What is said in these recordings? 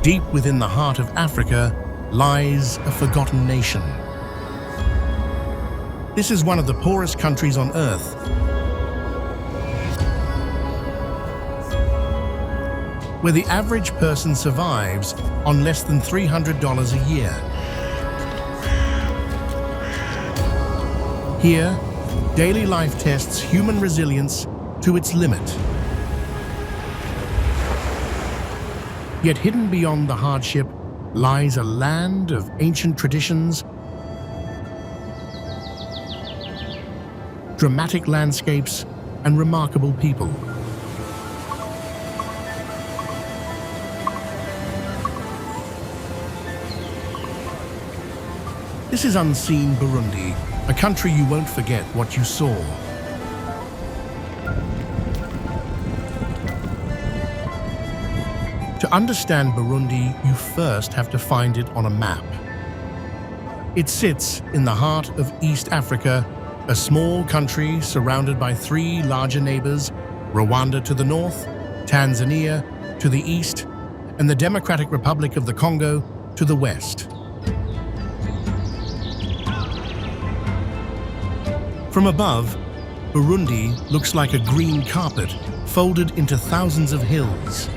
Deep within the heart of Africa lies a forgotten nation. This is one of the poorest countries on Earth. Where the average person survives on less than $300 a year. Here, daily life tests human resilience to its limit. Yet hidden beyond the hardship lies a land of ancient traditions, dramatic landscapes, and remarkable people. This is Unseen Burundi, a country you won't forget what you saw. To understand Burundi, you first have to find it on a map. It sits in the heart of East Africa, a small country surrounded by three larger neighbors, Rwanda to the north, Tanzania to the east, and the Democratic Republic of the Congo to the west. From above, Burundi looks like a green carpet folded into thousands of hills.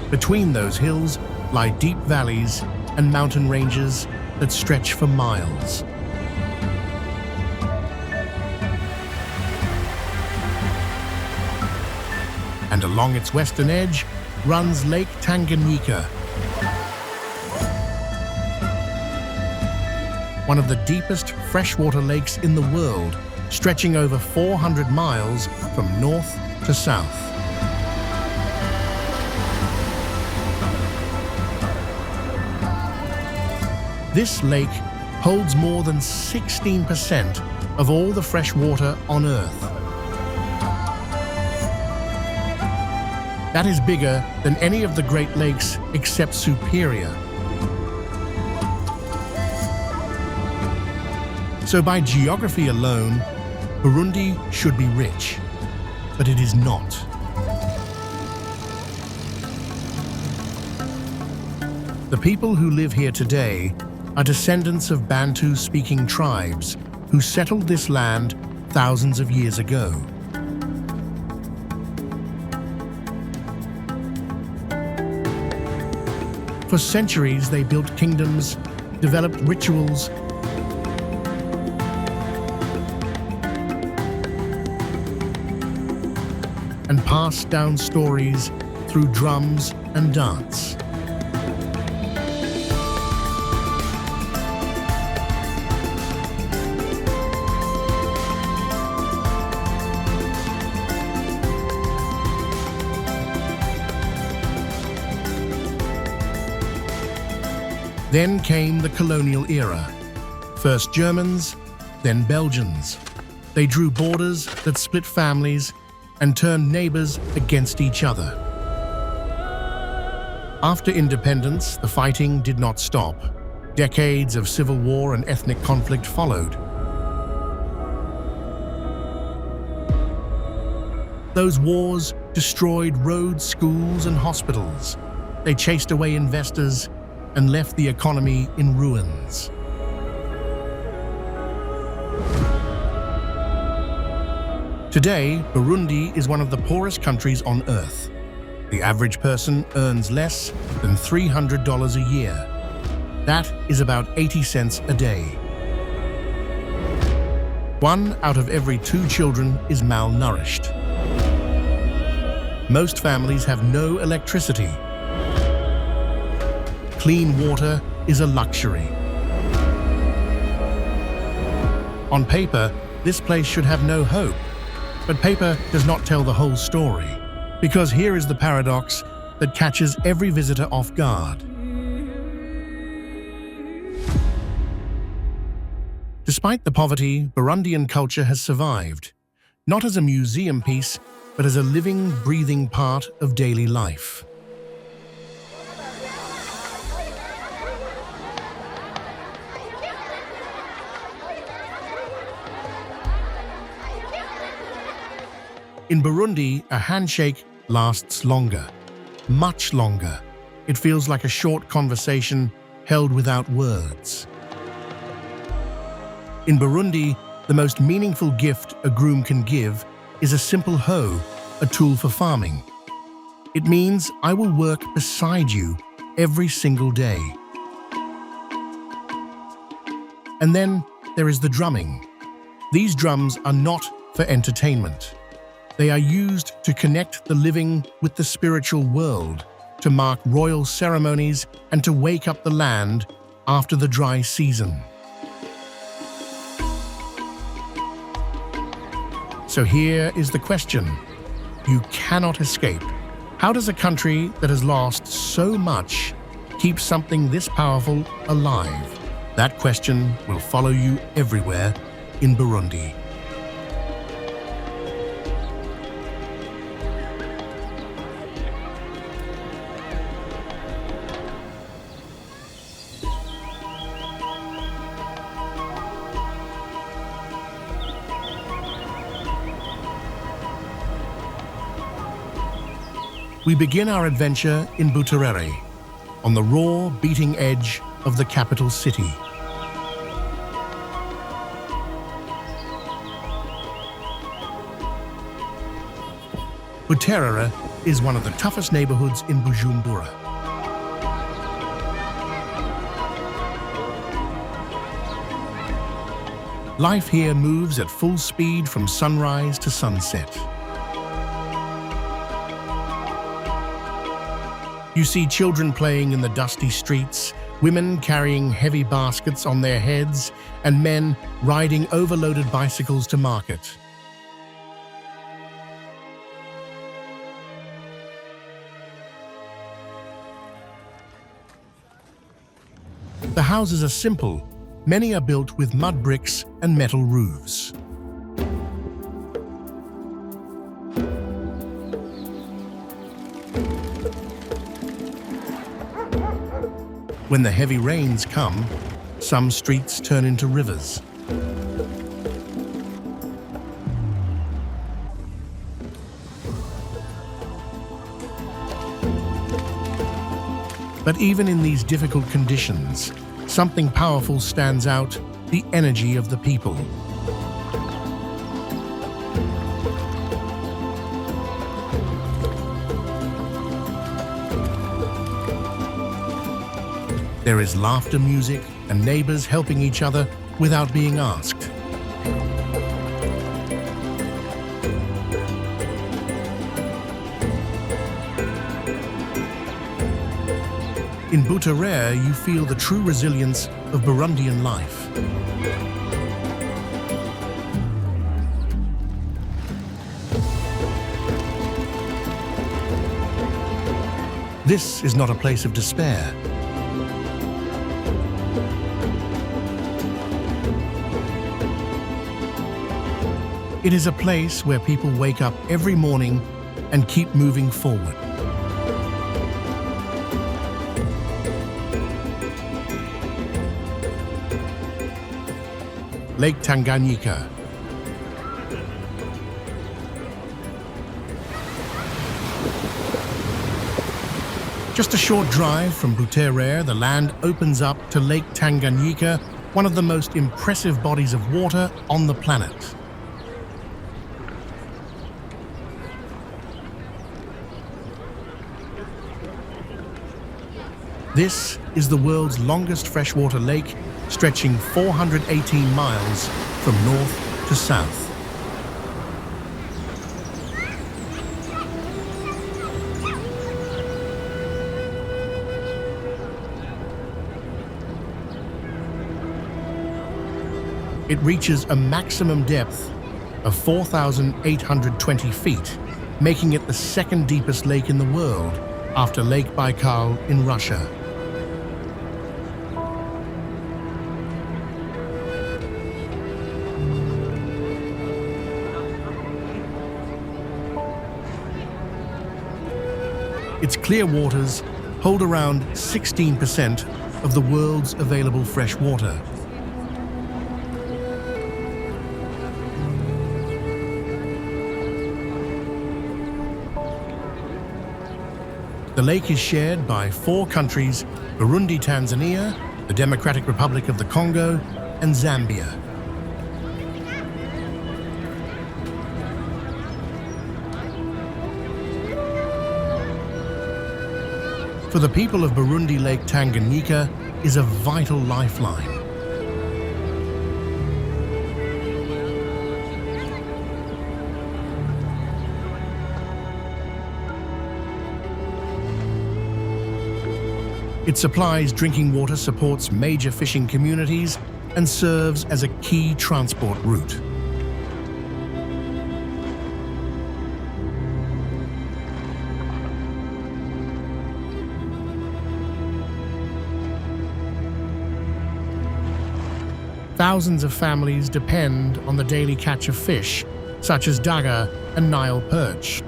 Between those hills lie deep valleys and mountain ranges that stretch for miles. And along its western edge runs Lake Tanganyika, one of the deepest freshwater lakes in the world, stretching over 400 miles from north to south. This lake holds more than 16% of all the fresh water on Earth. That is bigger than any of the Great Lakes except Superior. So by geography alone, Burundi should be rich, but it is not. The people who live here today are descendants of Bantu-speaking tribes who settled this land thousands of years ago. For centuries, they built kingdoms, developed rituals, and passed down stories through drums and dance. Then came the colonial era. First Germans, then Belgians. They drew borders that split families and turned neighbors against each other. After independence, the fighting did not stop. Decades of civil war and ethnic conflict followed. Those wars destroyed roads, schools, and hospitals. They chased away investors and left the economy in ruins. Today, Burundi is one of the poorest countries on Earth. The average person earns less than $300 a year. That is about 80 cents a day. 1 out of every 2 children is malnourished. Most families have no electricity. Clean water is a luxury. On paper, this place should have no hope. But paper does not tell the whole story, because here is the paradox that catches every visitor off guard. Despite the poverty, Burundian culture has survived, not as a museum piece, but as a living, breathing part of daily life. In Burundi, a handshake lasts longer, much longer. It feels like a short conversation held without words. In Burundi, the most meaningful gift a groom can give is a simple hoe, a tool for farming. It means I will work beside you every single day. And then there is the drumming. These drums are not for entertainment. They are used to connect the living with the spiritual world, to mark royal ceremonies and to wake up the land after the dry season. So here is the question you cannot escape. How does a country that has lost so much keep something this powerful alive? That question will follow you everywhere in Burundi. We begin our adventure in Buterere, on the raw, beating edge of the capital city. Buterere is one of the toughest neighborhoods in Bujumbura. Life here moves at full speed from sunrise to sunset. You see children playing in the dusty streets, women carrying heavy baskets on their heads, and men riding overloaded bicycles to market. The houses are simple. Many are built with mud bricks and metal roofs. When the heavy rains come, some streets turn into rivers. But even in these difficult conditions, something powerful stands out: the energy of the people. There is laughter, music, and neighbors helping each other without being asked. In Buterere, you feel the true resilience of Burundian life. This is not a place of despair. It is a place where people wake up every morning and keep moving forward. Lake Tanganyika. Just a short drive from Buterere, the land opens up to Lake Tanganyika, one of the most impressive bodies of water on the planet. This is the world's longest freshwater lake, stretching 418 miles from north to south. It reaches a maximum depth of 4,820 feet, making it the second deepest lake in the world after Lake Baikal in Russia. Its clear waters hold around 16% of the world's available fresh water. The lake is shared by 4 countries: Burundi, Tanzania, the Democratic Republic of the Congo, and Zambia. For the people of Burundi, Lake Tanganyika is a vital lifeline. It supplies drinking water, supports major fishing communities, and serves as a key transport route. Thousands of families depend on the daily catch of fish, such as daga and Nile perch.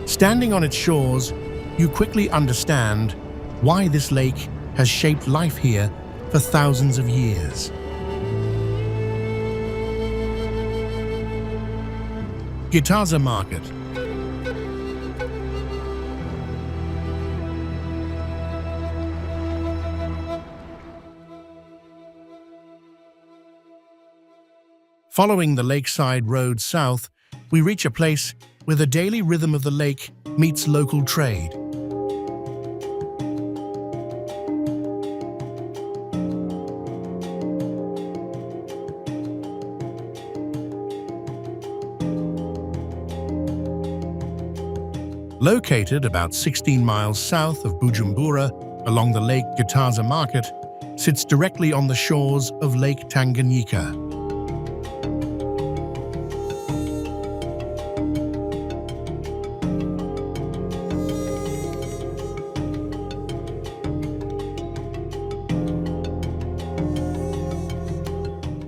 Standing on its shores, you quickly understand why this lake has shaped life here for thousands of years. Gitaza Market. Following the lakeside road south, we reach a place where the daily rhythm of the lake meets local trade. Located about 16 miles south of Bujumbura along the Lake Gitaza Market, sits directly on the shores of Lake Tanganyika.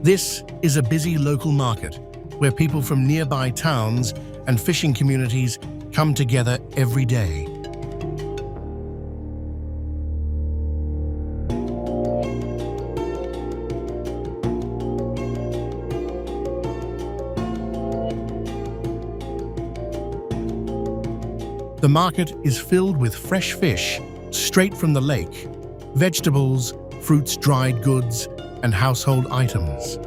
This is a busy local market where people from nearby towns and fishing communities come together every day. The market is filled with fresh fish straight from the lake, vegetables, fruits, dried goods, and household items.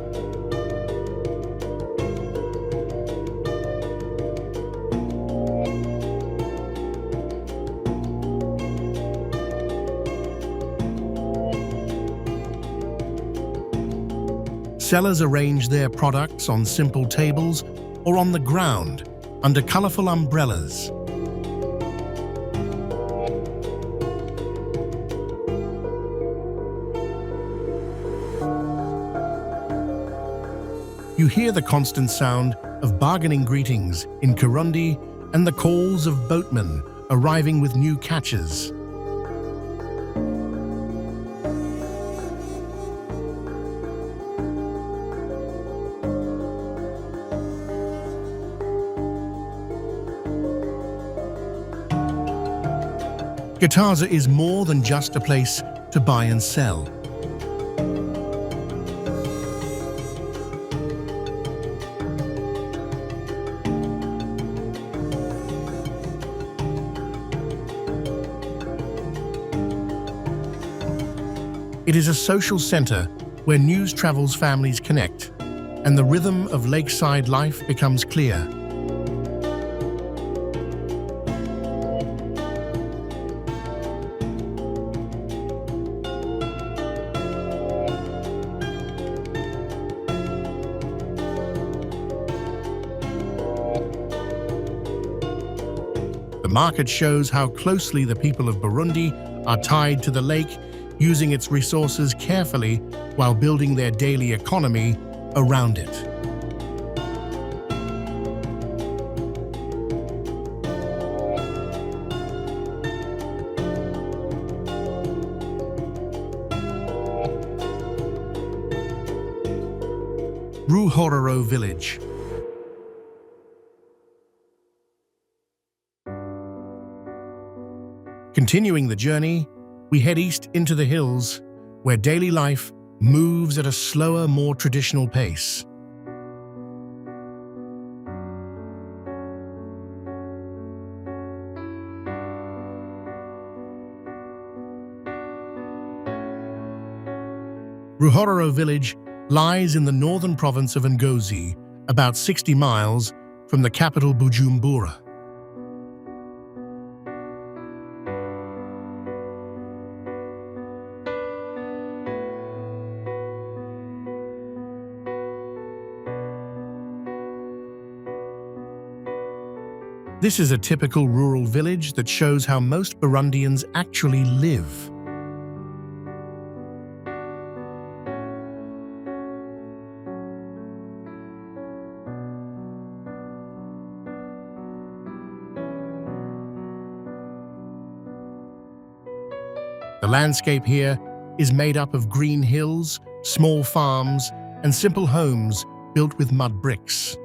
Sellers arrange their products on simple tables or on the ground under colorful umbrellas. You hear the constant sound of bargaining greetings in Kirundi and the calls of boatmen arriving with new catches. Gitaza is more than just a place to buy and sell. It is a social center where news travels, families connect, and the rhythm of lakeside life becomes clear. The market shows how closely the people of Burundi are tied to the lake, using its resources carefully while building their daily economy around it. Ruhororo Village. Continuing the journey, we head east into the hills where daily life moves at a slower, more traditional pace. Ruhororo village lies in the northern province of Ngozi, about 60 miles from the capital Bujumbura. This is a typical rural village that shows how most Burundians actually live. The landscape here is made up of green hills, small farms, and simple homes built with mud bricks.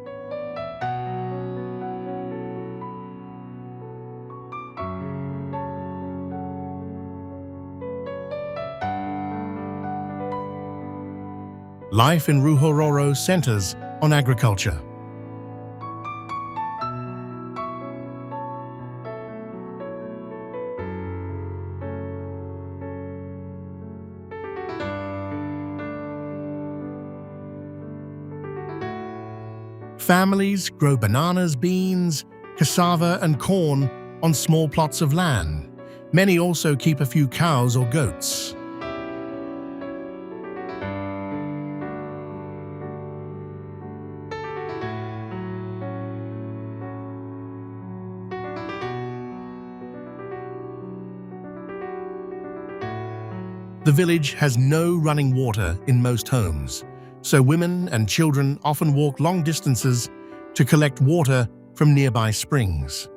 Life in Ruhororo centers on agriculture. Families grow bananas, beans, cassava, and corn on small plots of land. Many also keep a few cows or goats. The village has no running water in most homes, so women and children often walk long distances to collect water from nearby springs.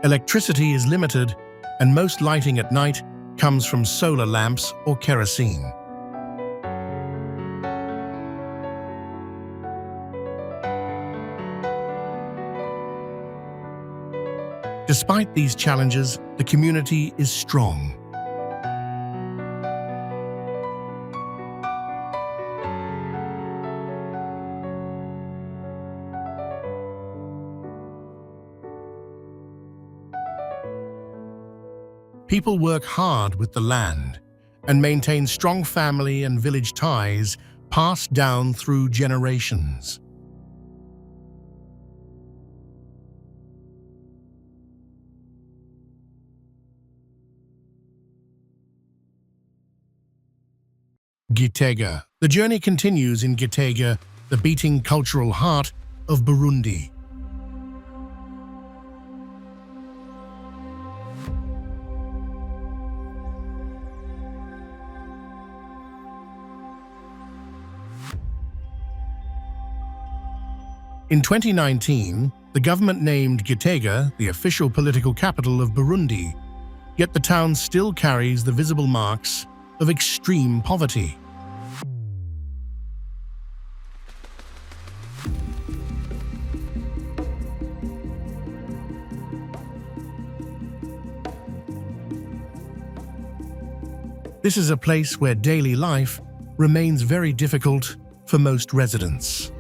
Electricity is limited, and most lighting at night comes from solar lamps or kerosene. Despite these challenges, the community is strong. People work hard with the land and maintain strong family and village ties passed down through generations. Gitega. The journey continues in Gitega, the beating cultural heart of Burundi. In 2019, the government named Gitega the official political capital of Burundi, yet the town still carries the visible marks of extreme poverty. This is a place where daily life remains very difficult for most residents.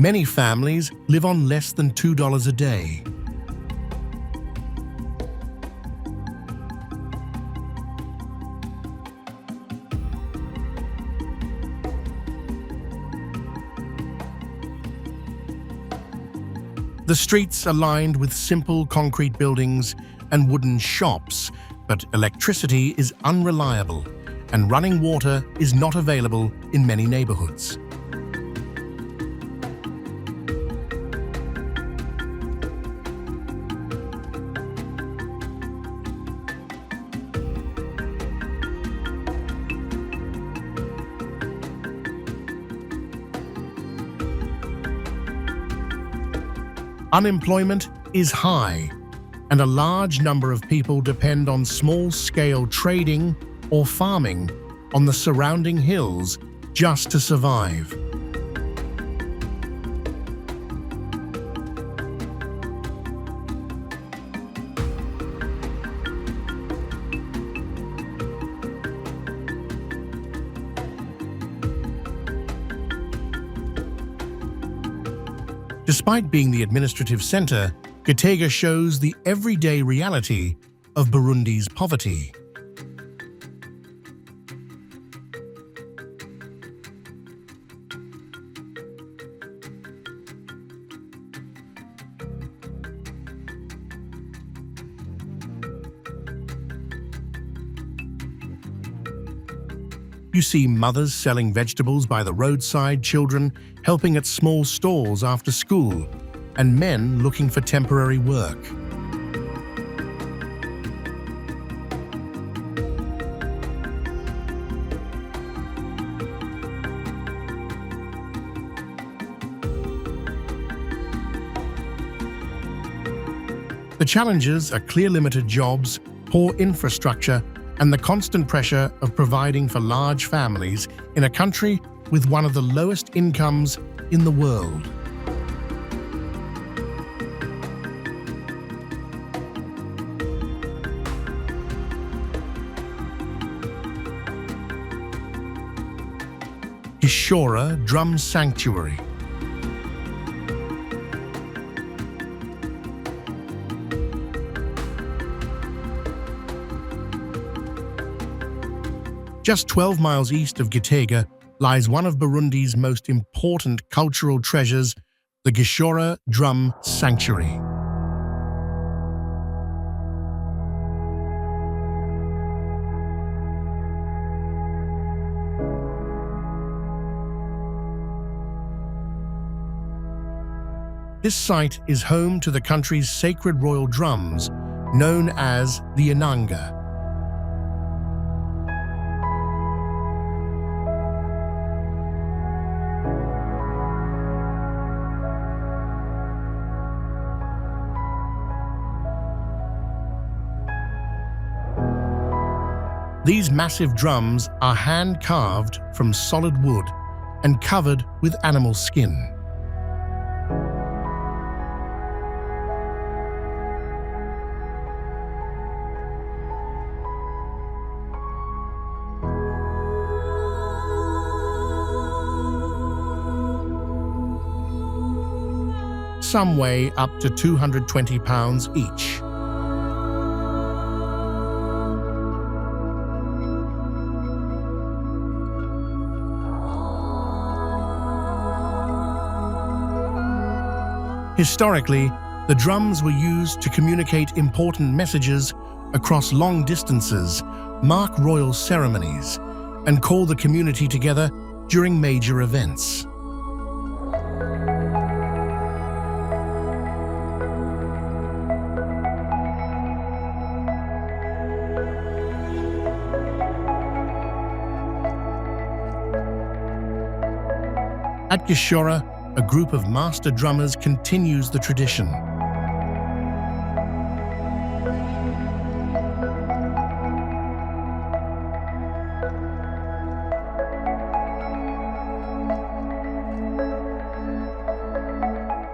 Many families live on less than $2 a day. The streets are lined with simple concrete buildings and wooden shops, but electricity is unreliable, and running water is not available in many neighborhoods. Unemployment is high, and a large number of people depend on small-scale trading or farming on the surrounding hills just to survive. Despite being the administrative center, Gitega shows the everyday reality of Burundi's poverty. You see mothers selling vegetables by the roadside, children helping at small stalls after school, and men looking for temporary work. The challenges are clear limited jobs, poor infrastructure, and the constant pressure of providing for large families in a country with one of the lowest incomes in the world. Gishora Drum Sanctuary. Just 12 miles east of Gitega lies one of Burundi's most important cultural treasures, the Gishora Drum Sanctuary. This site is home to the country's sacred royal drums, known as the Inanga. These massive drums are hand-carved from solid wood and covered with animal skin. Some weigh up to 220 pounds each. Historically, the drums were used to communicate important messages across long distances, mark royal ceremonies, and call the community together during major events. At Gishora, a group of master drummers continues the tradition.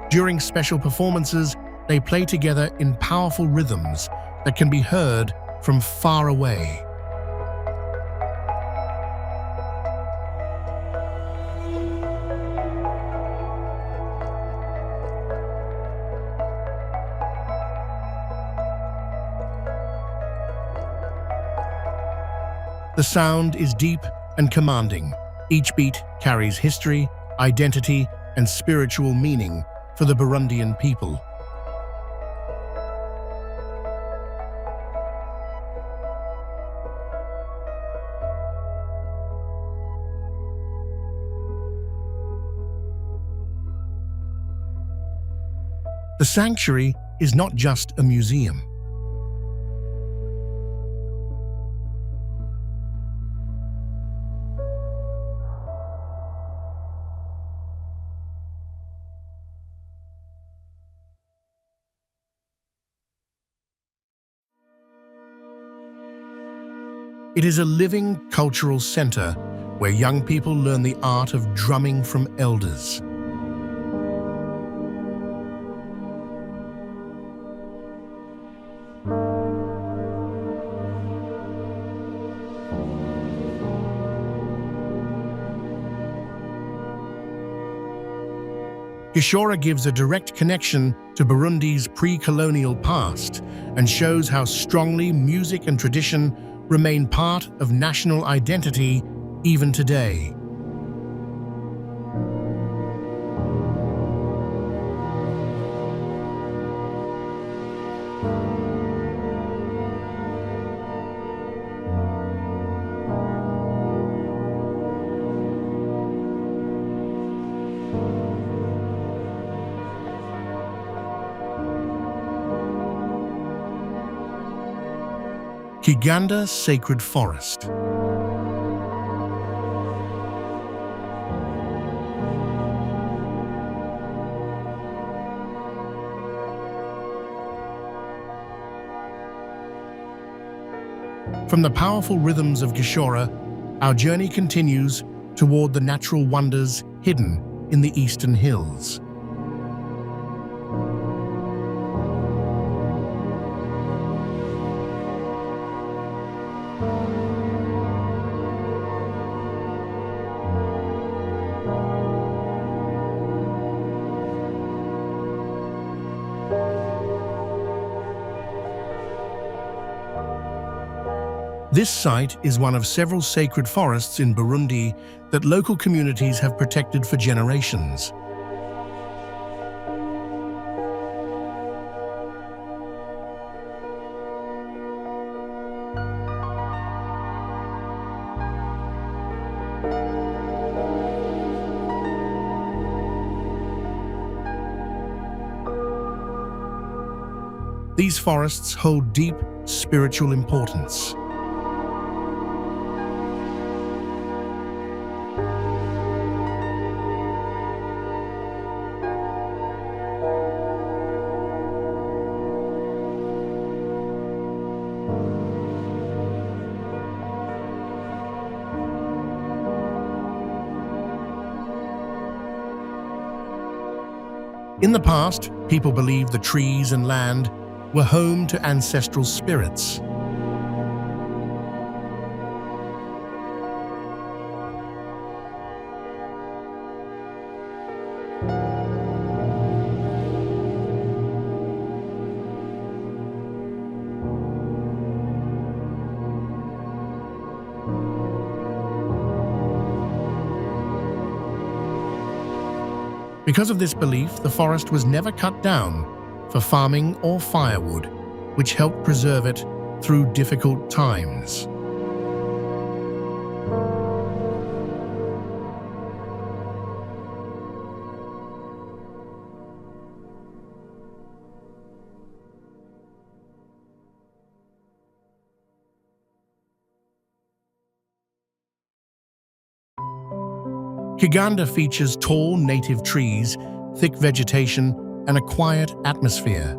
During special performances, they play together in powerful rhythms that can be heard from far away. The sound is deep and commanding. Each beat carries history, identity, and spiritual meaning for the Burundian people. The sanctuary is not just a museum. It is a living cultural center where young people learn the art of drumming from elders. Gishora gives a direct connection to Burundi's pre-colonial past and shows how strongly music and tradition remain part of national identity even today. Kiganda Sacred Forest. From the powerful rhythms of Gishora, our journey continues toward the natural wonders hidden in the eastern hills. This site is one of several sacred forests in Burundi that local communities have protected for generations. These forests hold deep spiritual importance. In the past, people believed the trees and land were home to ancestral spirits. Because of this belief, the forest was never cut down for farming or firewood, which helped preserve it through difficult times. Kiganda features tall native trees, thick vegetation, and a quiet atmosphere.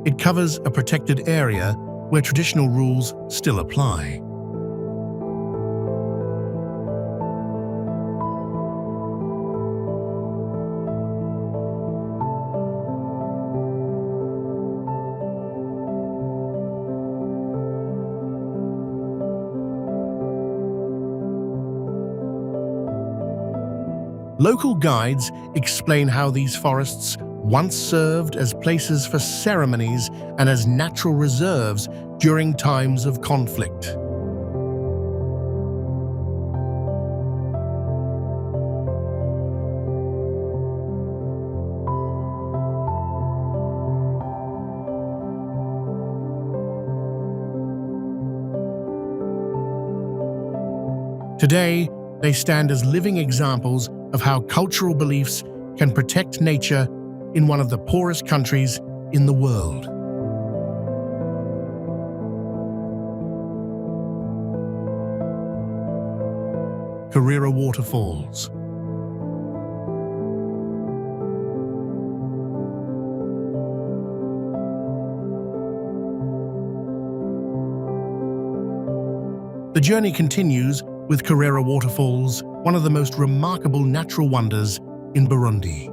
It covers a protected area where traditional rules still apply. Local guides explain how these forests once served as places for ceremonies and as natural reserves during times of conflict. Today, they stand as living examples of how cultural beliefs can protect nature in one of the poorest countries in the world. Karira Waterfalls. The journey continues with Karira Waterfalls, one of the most remarkable natural wonders in Burundi.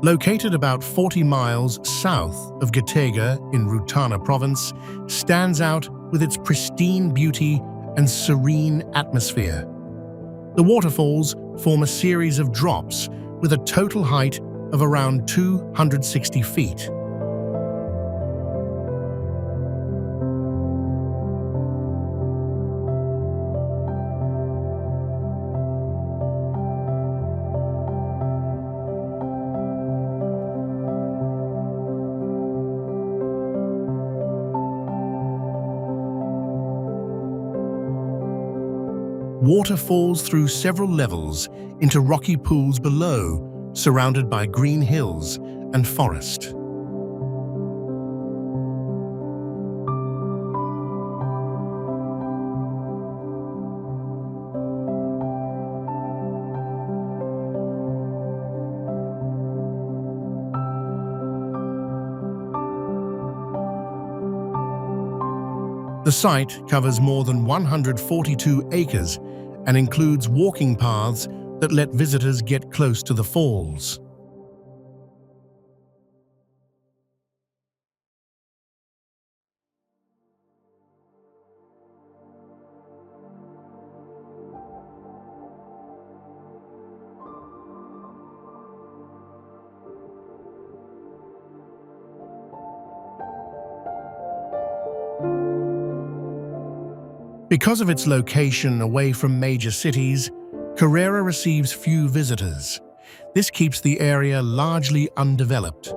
Located about 40 miles south of Gitega in Rutana province, stands out with its pristine beauty and serene atmosphere. The waterfalls form a series of drops with a total height of around 260 feet. Water falls through several levels into rocky pools below, surrounded by green hills and forest. The site covers more than 142 acres and includes walking paths that let visitors get close to the falls. Because of its location away from major cities, Karira receives few visitors. This keeps the area largely undeveloped.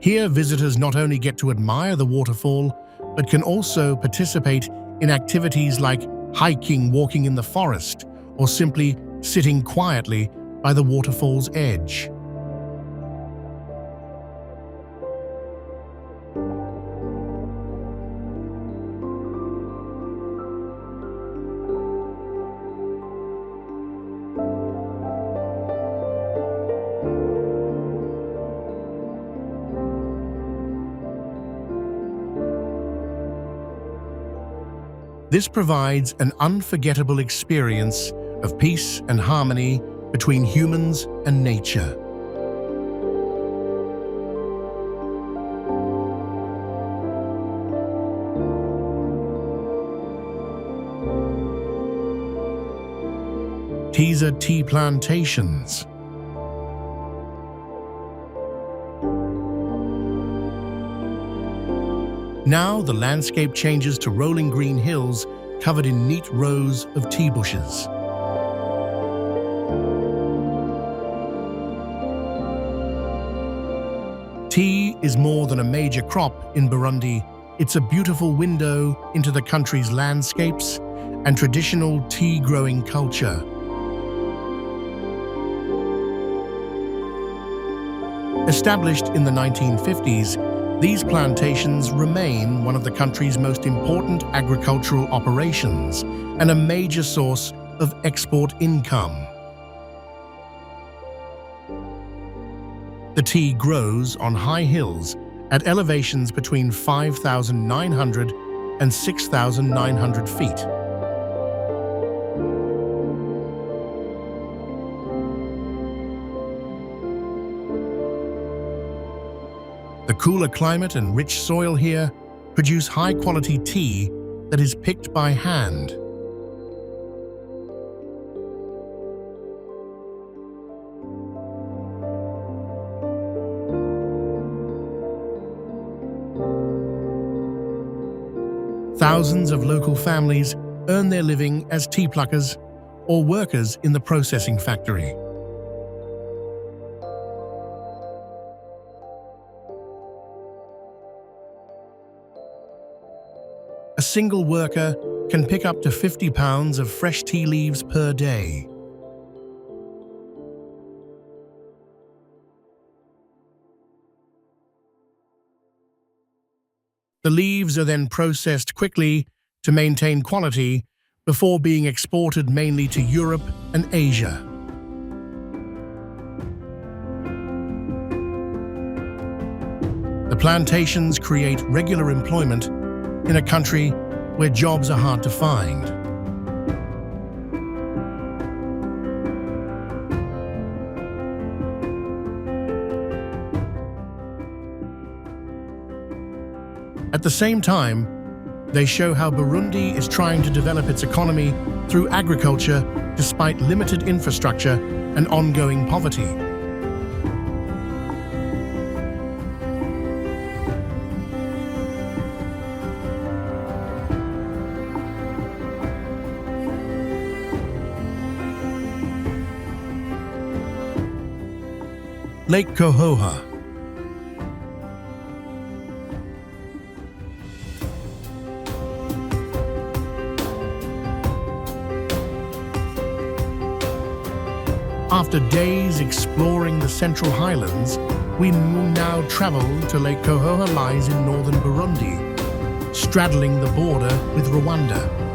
Here, visitors not only get to admire the waterfall, but can also participate in activities like hiking, walking in the forest, or simply sitting quietly by the waterfall's edge. This provides an unforgettable experience of peace and harmony between humans and nature. Teaser tea plantations. Now the landscape changes to rolling green hills covered in neat rows of tea bushes. Tea is more than a major crop in Burundi. It's a beautiful window into the country's landscapes and traditional tea-growing culture. Established in the 1950s, these plantations remain one of the country's most important agricultural operations and a major source of export income. The tea grows on high hills at elevations between 5,900 and 6,900 feet. cooler climate and rich soil here produce high-quality tea that is picked by hand. Thousands of local families earn their living as tea pluckers or workers in the processing factory. A single worker can pick up to 50 pounds of fresh tea leaves per day. The leaves are then processed quickly to maintain quality before being exported mainly to Europe and Asia. The plantations create regular employment in a country where jobs are hard to find. At the same time, they show how Burundi is trying to develop its economy through agriculture despite limited infrastructure and ongoing poverty. Lake Kohoha. After days exploring the Central Highlands, we now travel to Lake Kohoha lies in northern Burundi, straddling the border with Rwanda.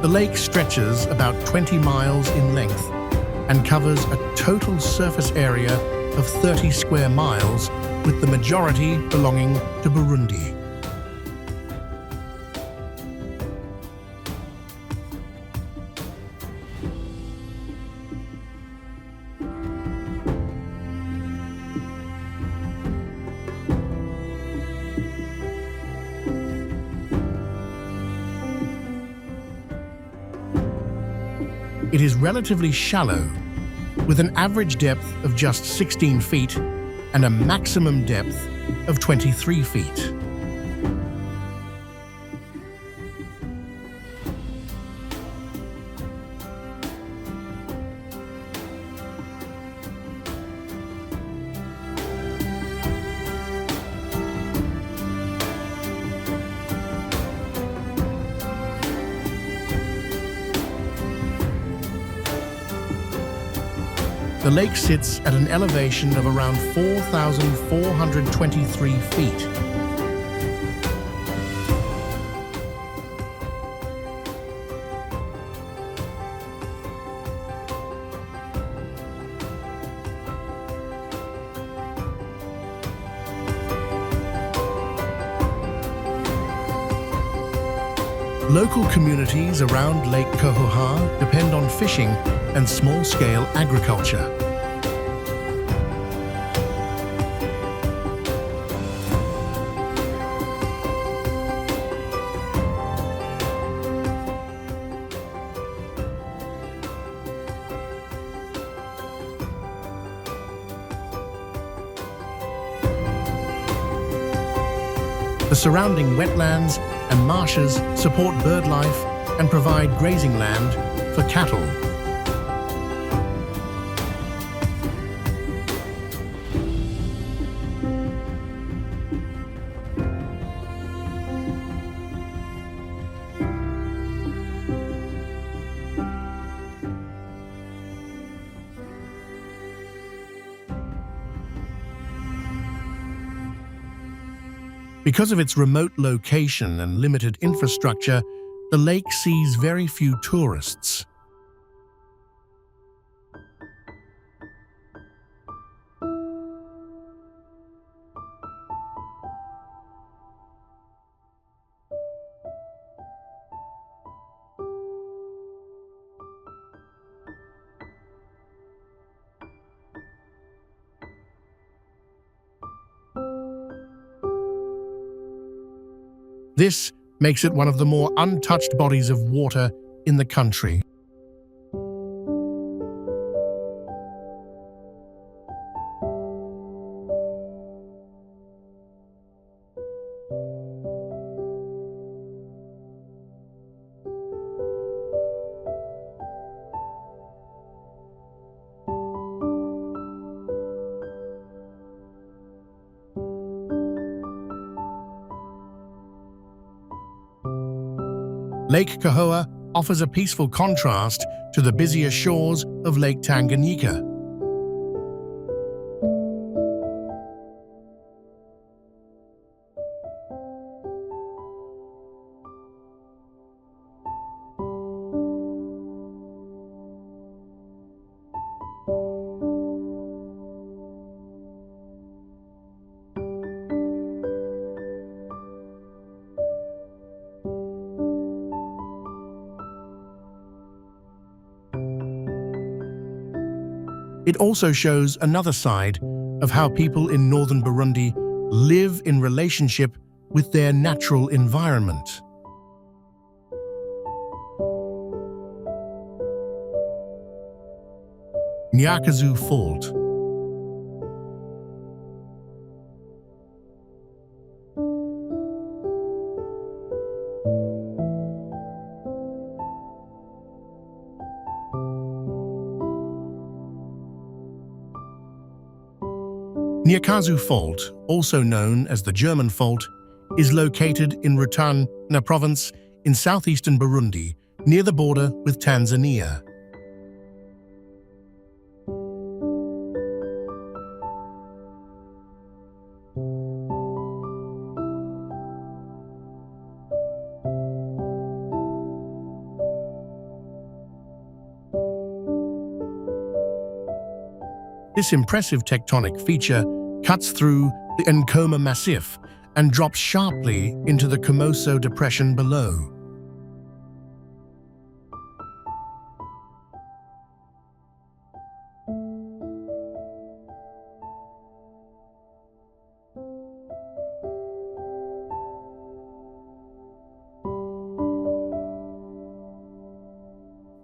The lake stretches about 20 miles in length and covers a total surface area of 30 square miles, with the majority belonging to Burundi. It is relatively shallow, with an average depth of just 16 feet and a maximum depth of 23 feet. The lake sits at an elevation of around 4,423 feet. Local communities around Lake Kohoha depend on fishing and small-scale agriculture. The surrounding wetlands and marshes support bird life and provide grazing land for cattle. Because of its remote location and limited infrastructure, the lake sees very few tourists. This makes it one of the more untouched bodies of water in the country. Lake Kahoa offers a peaceful contrast to the busier shores of Lake Tanganyika. It also shows another side of how people in northern Burundi live in relationship with their natural environment. Nyakazu Fault. Nyakazu Fault, also known as the German Fault, is located in Rutana province in southeastern Burundi, near the border with Tanzania. This impressive tectonic feature cuts through the Nkoma Massif and drops sharply into the Komoso Depression below.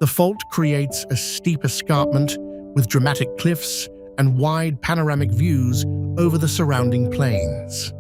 The fault creates a steep escarpment with dramatic cliffs and wide panoramic views over the surrounding plains.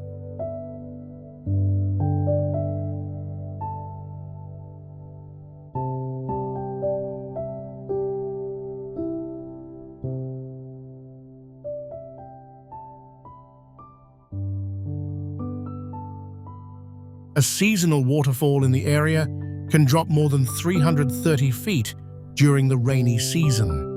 A seasonal waterfall in the area can drop more than 330 feet during the rainy season.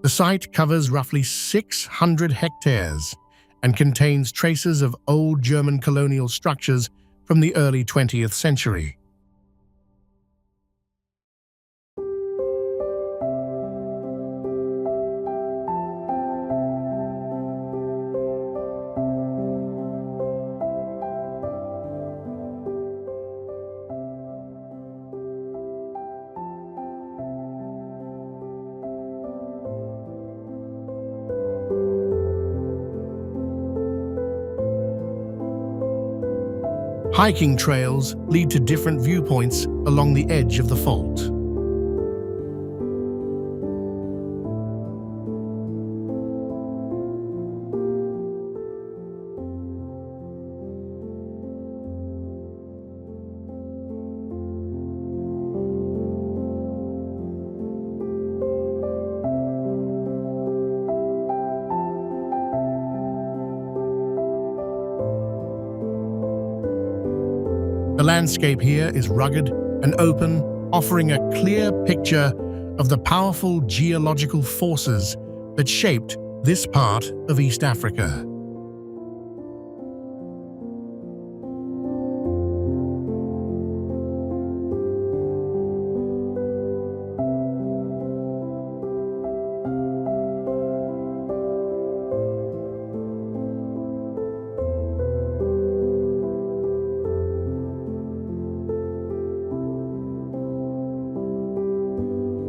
The site covers roughly 600 hectares and contains traces of old German colonial structures from the early 20th century. Hiking trails lead to different viewpoints along the edge of the fault. The landscape here is rugged and open, offering a clear picture of the powerful geological forces that shaped this part of East Africa.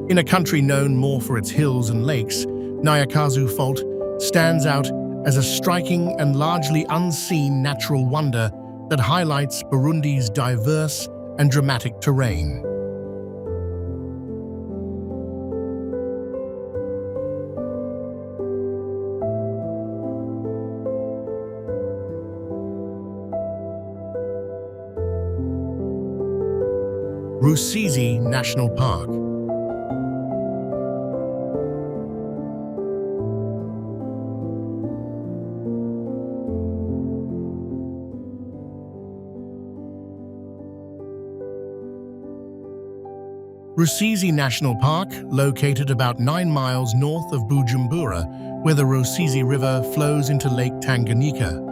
In a country known more for its hills and lakes, Nyakazu Fault stands out as a striking and largely unseen natural wonder that highlights Burundi's diverse and dramatic terrain. Rusizi National Park. Rusizi National Park, located about 9 miles north of Bujumbura, where the Rusizi River flows into Lake Tanganyika.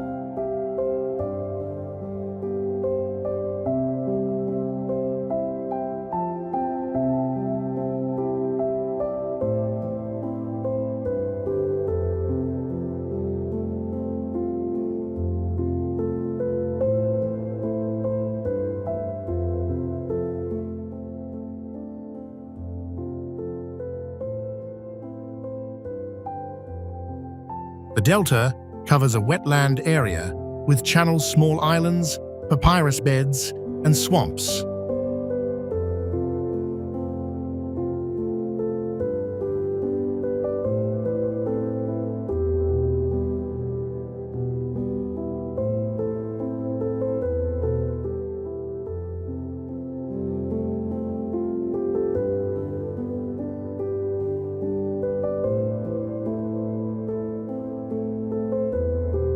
The delta covers a wetland area with channels, small islands, papyrus beds, and swamps.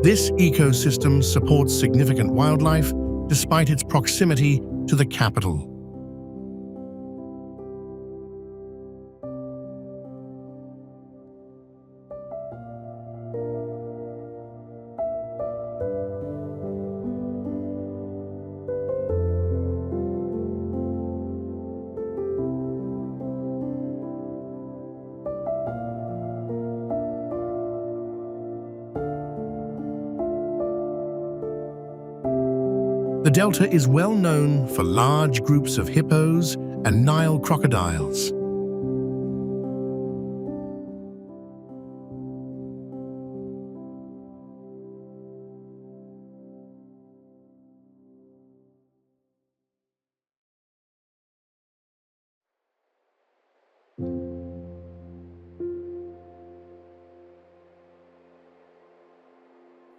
This ecosystem supports significant wildlife despite its proximity to the capital. The delta is well known for large groups of hippos and Nile crocodiles.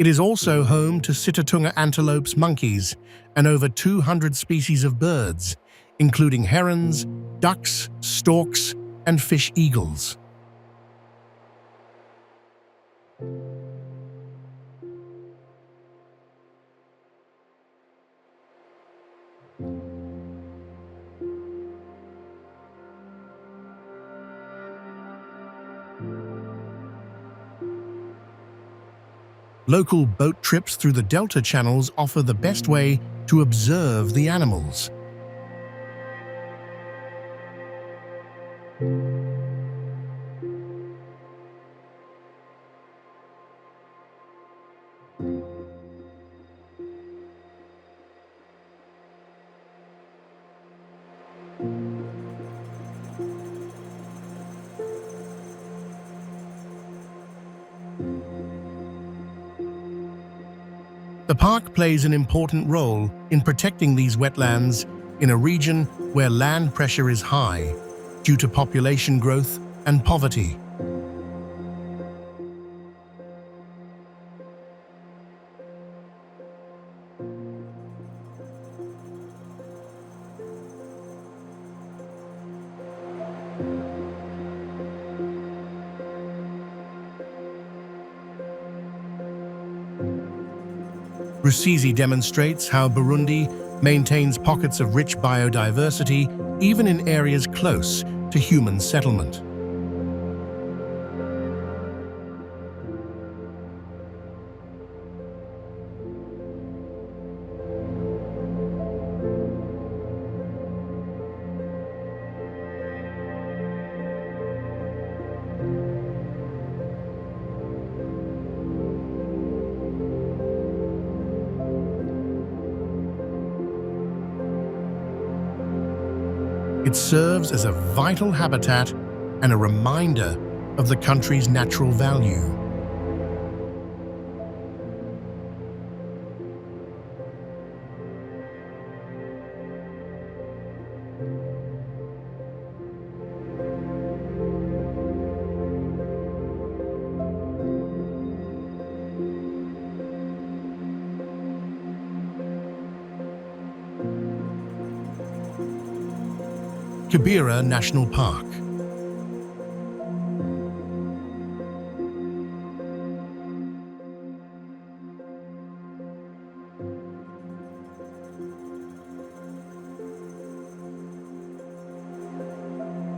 It is also home to Sitatunga antelopes, monkeys, and over 200 species of birds, including herons, ducks, storks, and fish eagles. Local boat trips through the delta channels offer the best way to observe the animals. The park plays an important role in protecting these wetlands in a region where land pressure is high due to population growth and poverty. Rusizi demonstrates how Burundi maintains pockets of rich biodiversity even in areas close to human settlement. It serves as a vital habitat and a reminder of the country's natural value. Kibera National Park.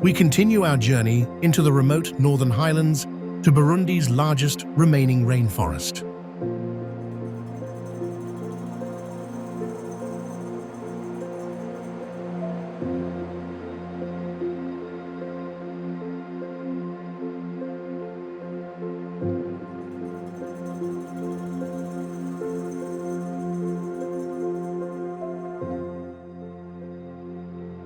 We continue our journey into the remote northern highlands to Burundi's largest remaining rainforest.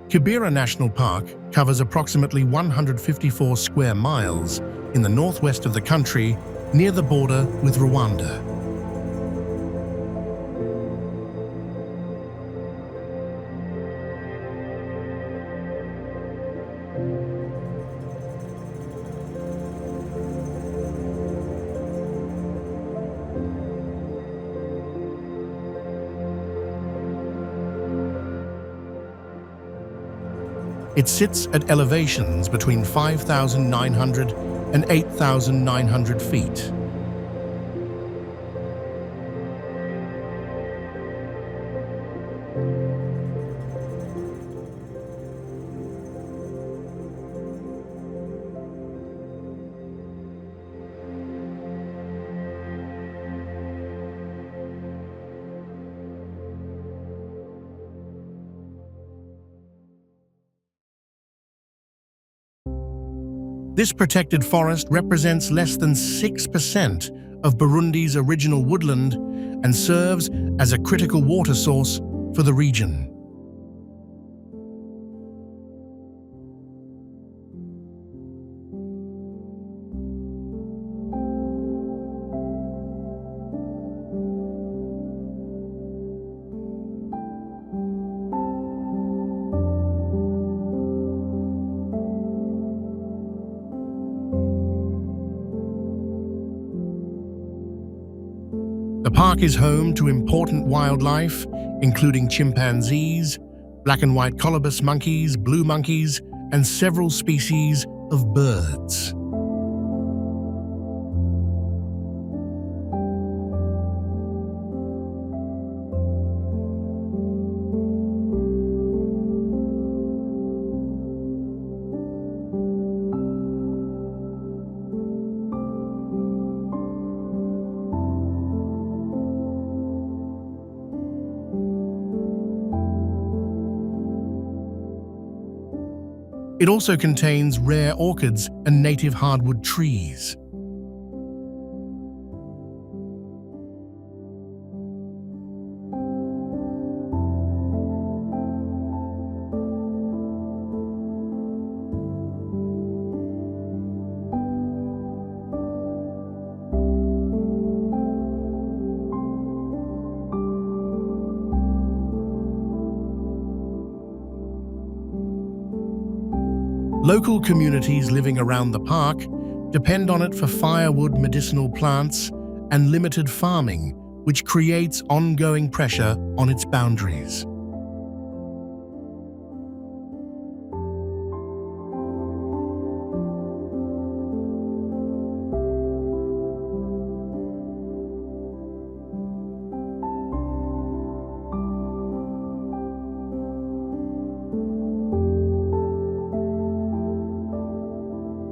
Kibera National Park covers approximately 154 square miles in the northwest of the country, near the border with Rwanda. It sits at elevations between 5,900 and 8,900 feet. This protected forest represents less than 6% of Burundi's original woodland and serves as a critical water source for the region. The park is home to important wildlife, including chimpanzees, black and white colobus monkeys, blue monkeys, and several species of birds. It also contains rare orchids and native hardwood trees. Local communities living around the park depend on it for firewood, medicinal plants, and limited farming, which creates ongoing pressure on its boundaries.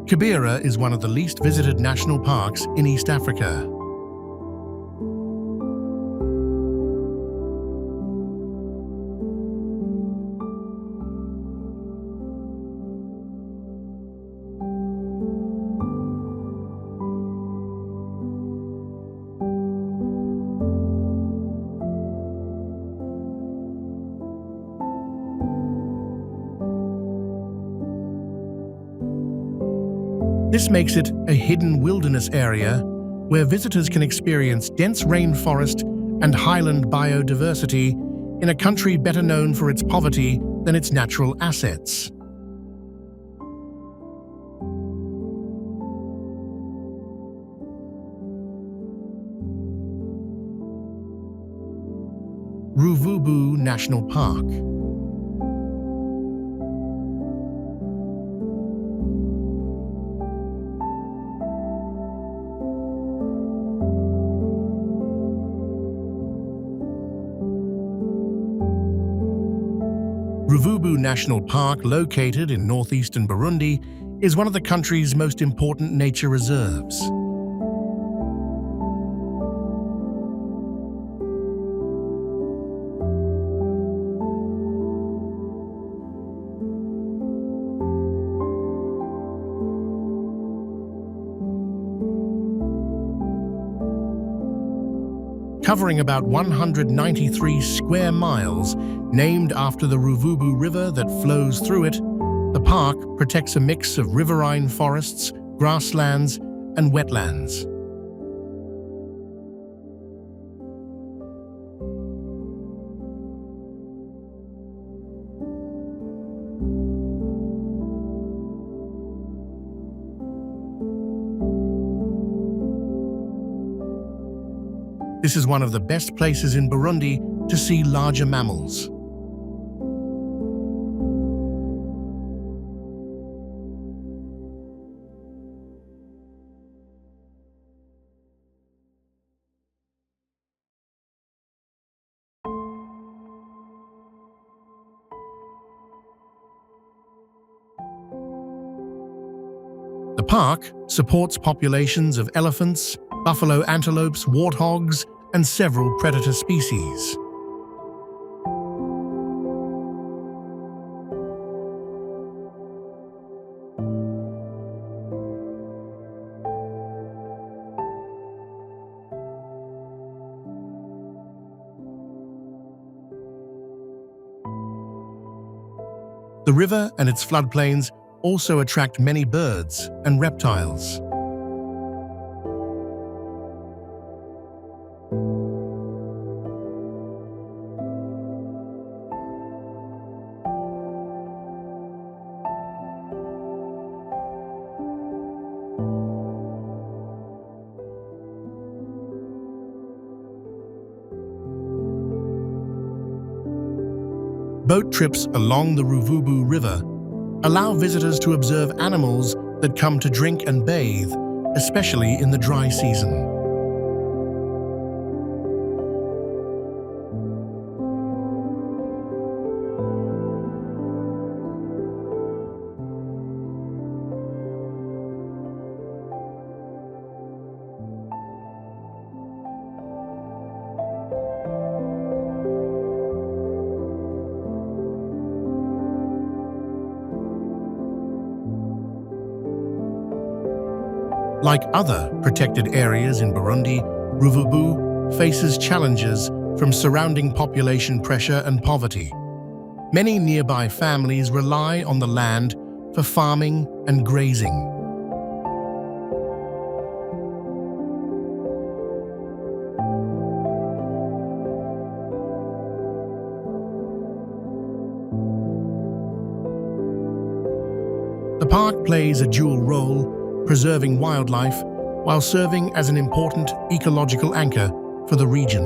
Kibera is one of the least visited national parks in East Africa. This makes it a hidden wilderness area where visitors can experience dense rainforest and highland biodiversity in a country better known for its poverty than its natural assets. Ruvubu National Park. Ruvubu National Park, located in northeastern Burundi, is one of the country's most important nature reserves. Covering about 193 square miles, named after the Ruvubu River that flows through it, the park protects a mix of riverine forests, grasslands, and wetlands. This is one of the best places in Burundi to see larger mammals. The park supports populations of elephants, buffalo antelopes, warthogs, and several predator species. The river and its floodplains also attract many birds and reptiles. Boat trips along the Ruvubu River allow visitors to observe animals that come to drink and bathe, especially in the dry season. Like other protected areas in Burundi, Ruvubu faces challenges from surrounding population pressure and poverty. Many nearby families rely on the land for farming and grazing. The park plays a dual role, preserving wildlife while serving as an important ecological anchor for the region.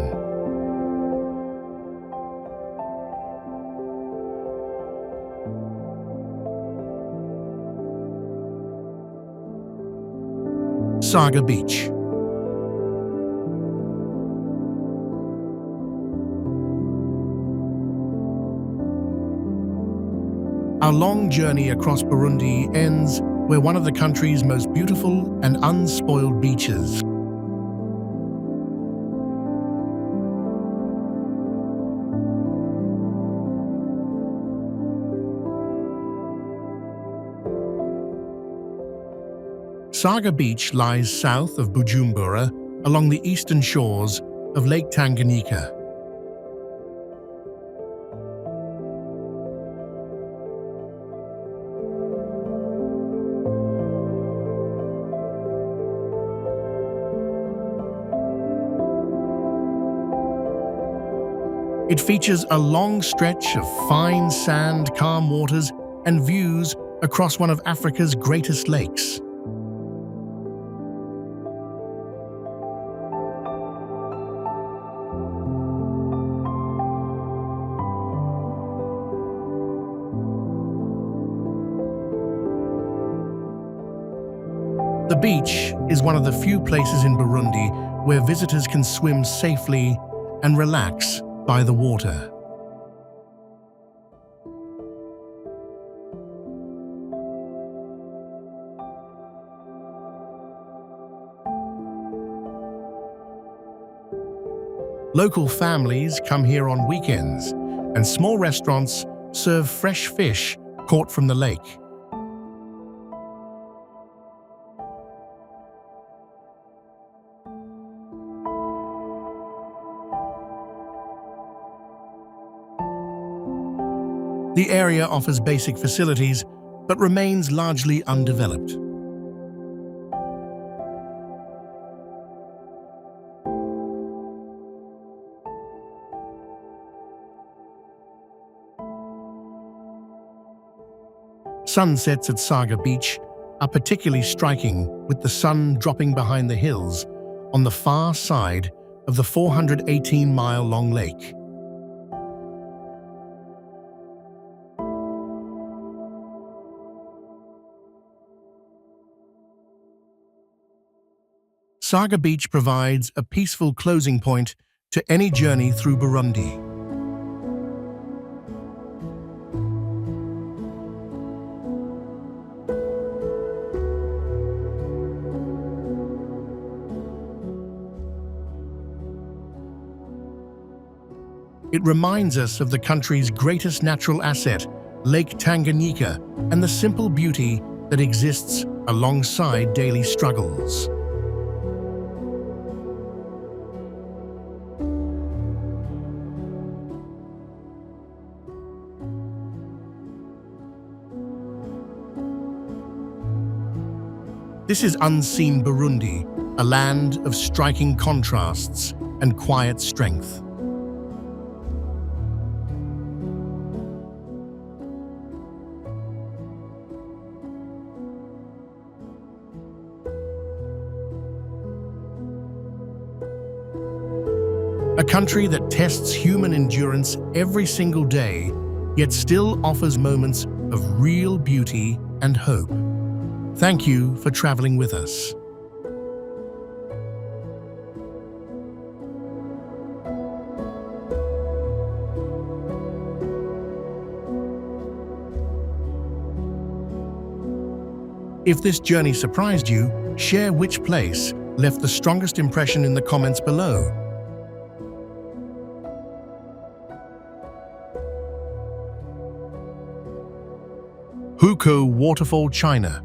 Saga Beach. Our long journey across Burundi ends where one of the country's most beautiful and unspoiled beaches. Saga Beach lies south of Bujumbura along the eastern shores of Lake Tanganyika. It features a long stretch of fine sand, calm waters, and views across one of Africa's greatest lakes. The beach is one of the few places in Burundi where visitors can swim safely and relax by the water. Local families come here on weekends, and small restaurants serve fresh fish caught from the lake. The area offers basic facilities, but remains largely undeveloped. Sunsets at Saga Beach are particularly striking, with the sun dropping behind the hills on the far side of the 418-mile-long lake. Saga Beach provides a peaceful closing point to any journey through Burundi. It reminds us of the country's greatest natural asset, Lake Tanganyika, and the simple beauty that exists alongside daily struggles. This is unseen Burundi, a land of striking contrasts and quiet strength. A country that tests human endurance every single day, yet still offers moments of real beauty and hope. Thank you for traveling with us. If this journey surprised you, share which place left the strongest impression in the comments below. Hukou Waterfall, China.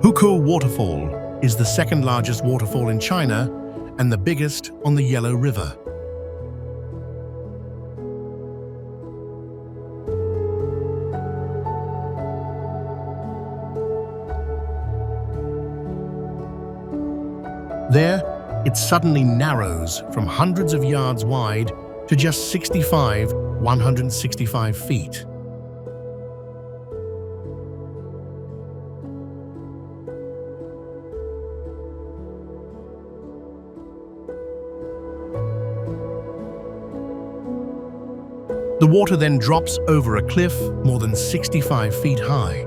Hukou Waterfall is the second largest waterfall in China and the biggest on the Yellow River. There, it suddenly narrows from hundreds of yards wide to just 165 feet. The water then drops over a cliff more than 65 feet high.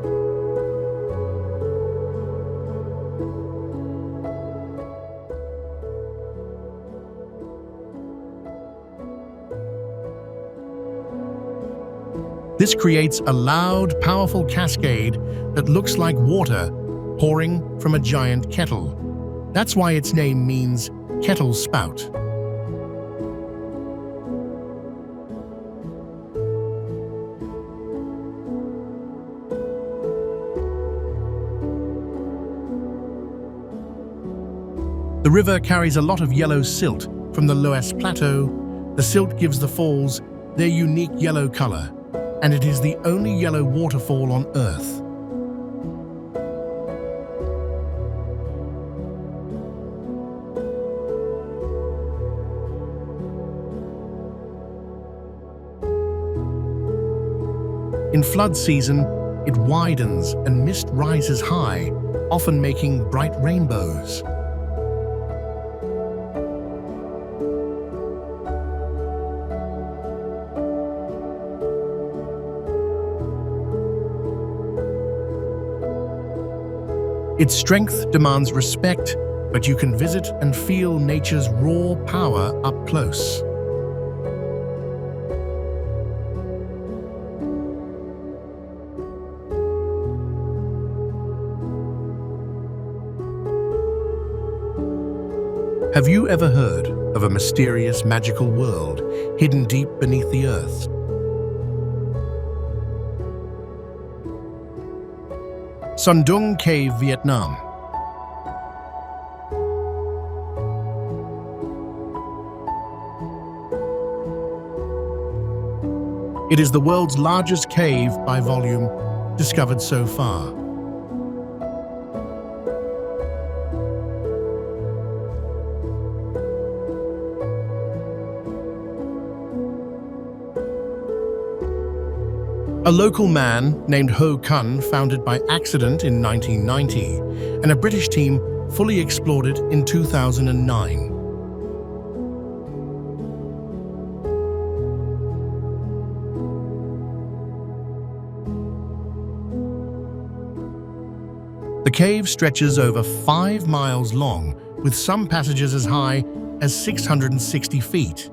This creates a loud, powerful cascade that looks like water pouring from a giant kettle. That's why its name means kettle spout. The river carries a lot of yellow silt from the Loess Plateau. The silt gives the falls their unique yellow color, and it is the only yellow waterfall on Earth. In flood season, it widens and mist rises high, often making bright rainbows. Its strength demands respect, but you can visit and feel nature's raw power up close. Have you ever heard of a mysterious magical world hidden deep beneath the earth? Sundung Cave, Vietnam. It is the world's largest cave by volume discovered so far. A local man named Ho Kun found it by accident in 1990, and a British team fully explored it in 2009. The cave stretches over 5 miles long, with some passages as high as 660 feet.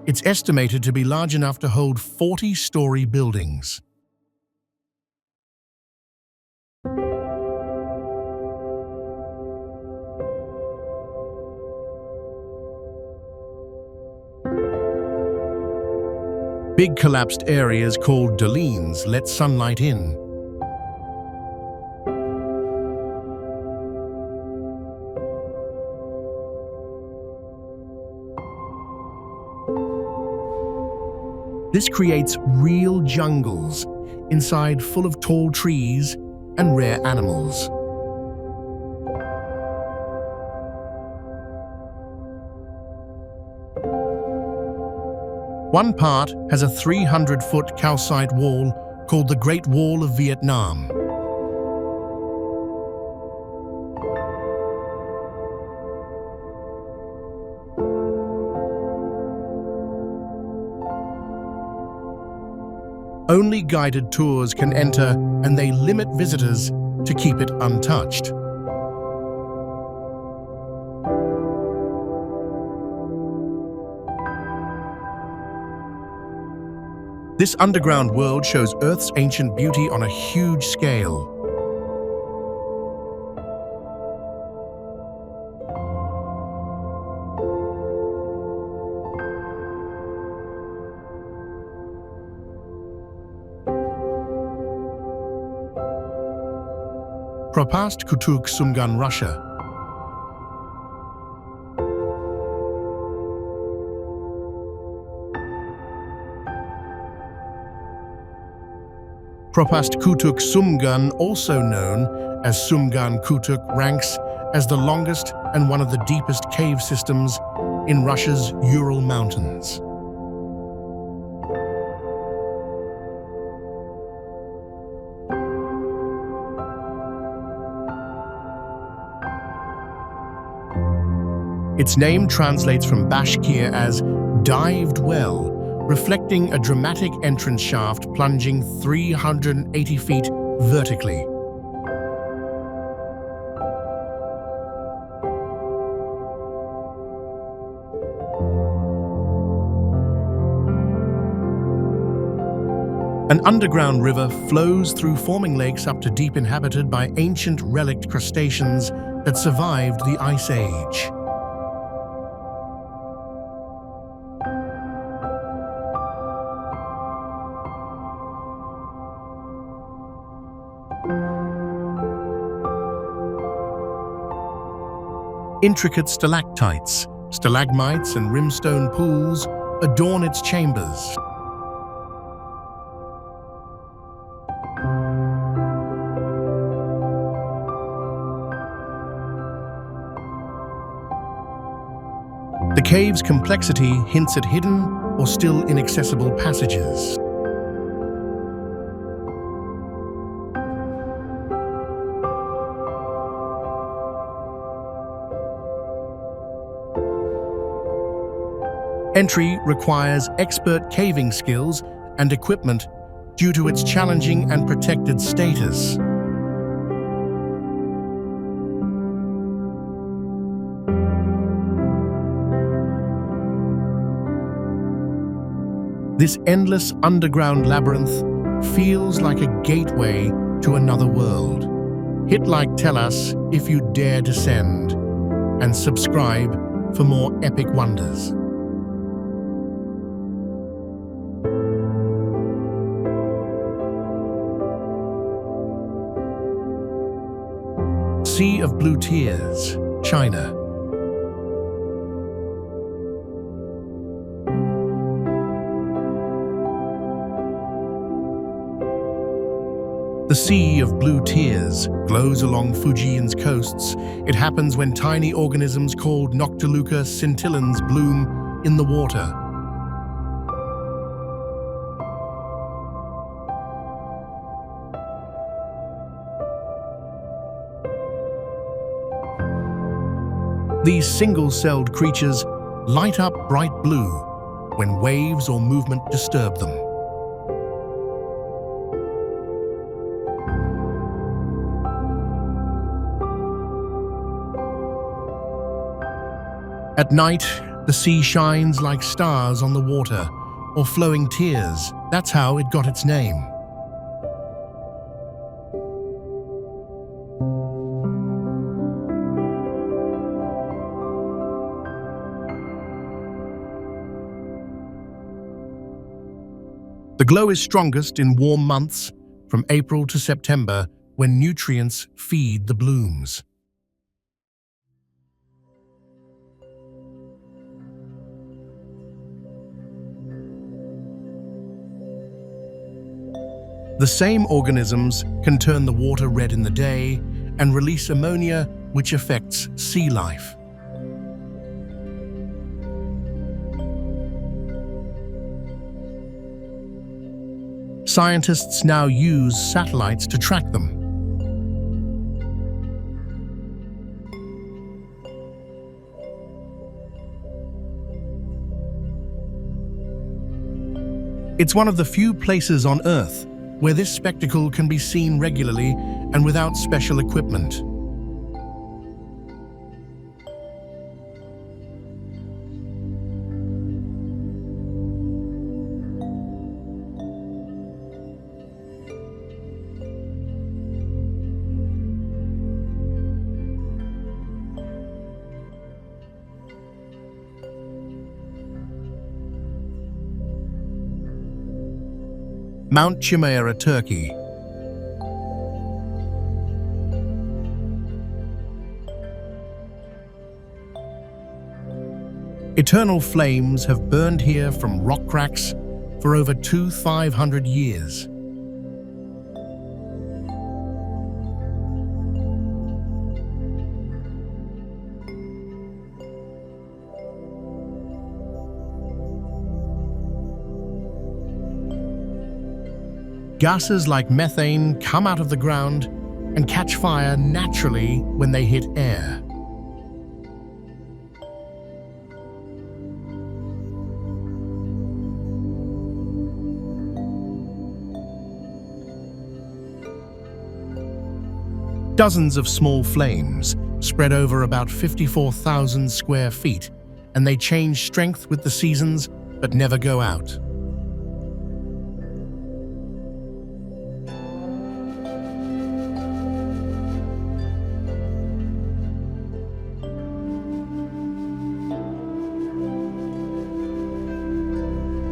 It's estimated to be large enough to hold 40-story buildings. Big collapsed areas called dolines let sunlight in. This creates real jungles, inside full of tall trees and rare animals. One part has a 300-foot calcite wall called the Great Wall of Vietnam. Only guided tours can enter, and they limit visitors to keep it untouched. This underground world shows Earth's ancient beauty on a huge scale. Propast Kutuk Sumgan, Russia. Propast Kutuk Sumgan, also known as Sumgan Kutuk, ranks as the longest and one of the deepest cave systems in Russia's Ural Mountains. Its name translates from Bashkir as dived well, reflecting a dramatic entrance shaft plunging 380 feet vertically. An underground river flows through forming lakes up to deep, inhabited by ancient relict crustaceans that survived the Ice Age. Intricate stalactites, stalagmites, and rimstone pools adorn its chambers. The cave's complexity hints at hidden or still inaccessible passages. Entry requires expert caving skills and equipment due to its challenging and protected status. This endless underground labyrinth feels like a gateway to another world. Hit like tell us if you dare descend, and subscribe for more epic wonders. Sea of Blue Tears, China. The Sea of Blue Tears glows along Fujian's coasts. It happens when tiny organisms called Noctiluca scintillans bloom in the water. These single-celled creatures light up bright blue when waves or movement disturb them. At night, the sea shines like stars on the water, or flowing tears. That's how it got its name. The glow is strongest in warm months, from April to September, when nutrients feed the blooms. The same organisms can turn the water red in the day and release ammonia, which affects sea life. Scientists now use satellites to track them. It's one of the few places on Earth where this spectacle can be seen regularly and without special equipment. Mount Chimaira, Turkey. Eternal flames have burned here from rock cracks for over 2,500 years. Gases like methane come out of the ground and catch fire naturally when they hit air. Dozens of small flames spread over about 54,000 square feet, and they change strength with the seasons but never go out.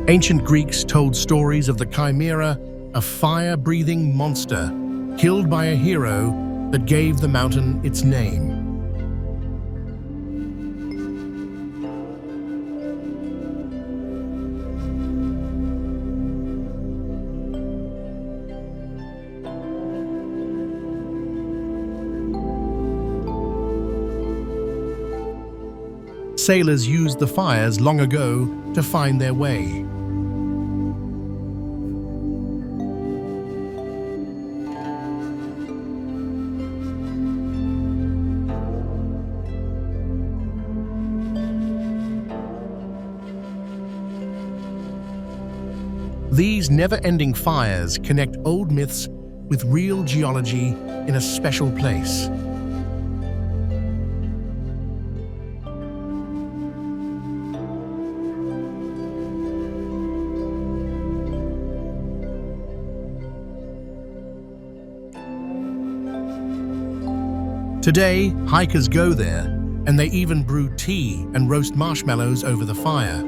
Ancient Greeks told stories of the Chimera, a fire-breathing monster killed by a hero that gave the mountain its name. Sailors used the fires long ago to find their way. These never-ending fires connect old myths with real geology in a special place. Today, hikers go there, and they even brew tea and roast marshmallows over the fire.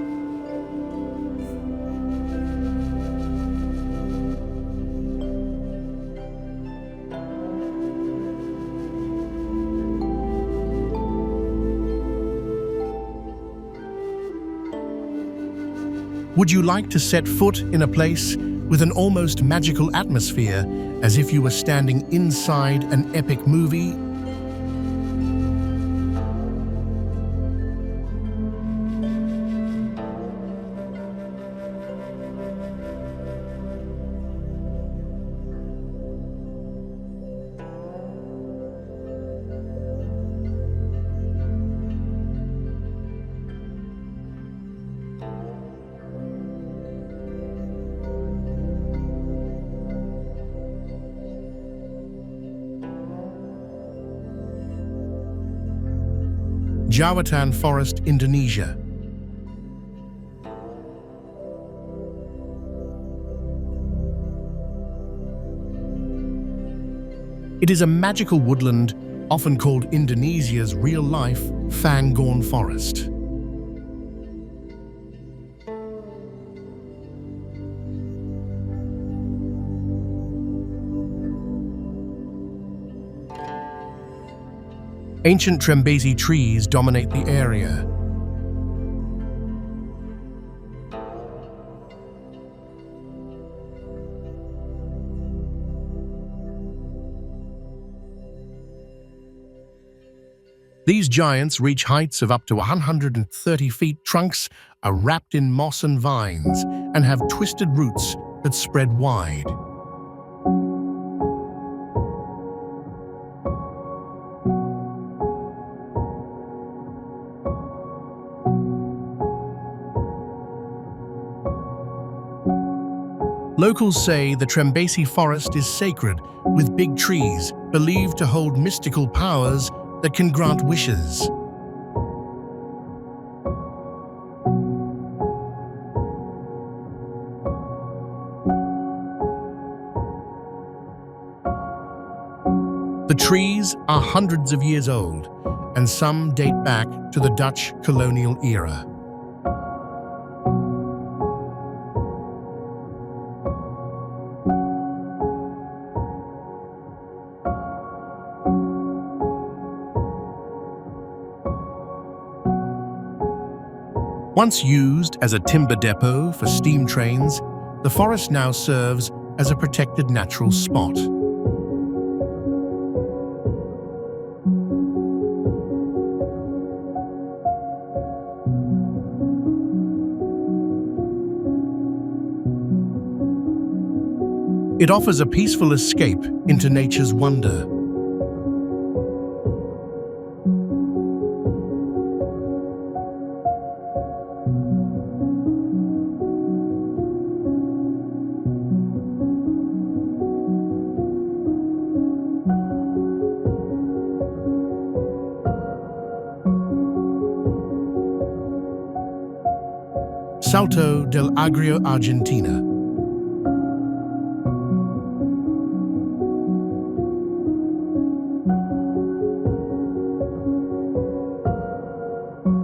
Would you like to set foot in a place with an almost magical atmosphere, as if you were standing inside an epic movie? Jawatan Forest, Indonesia. It is a magical woodland, often called Indonesia's real-life Fangorn Forest. Ancient Trembesi trees dominate the area. These giants reach heights of up to 130 feet. Trunks are wrapped in moss and vines and have twisted roots that spread wide. Locals say the Trembesi forest is sacred, with big trees believed to hold mystical powers that can grant wishes. The trees are hundreds of years old, and some date back to the Dutch colonial era. Once used as a timber depot for steam trains, the forest now serves as a protected natural spot. It offers a peaceful escape into nature's wonder. Salto del Agrio, Argentina.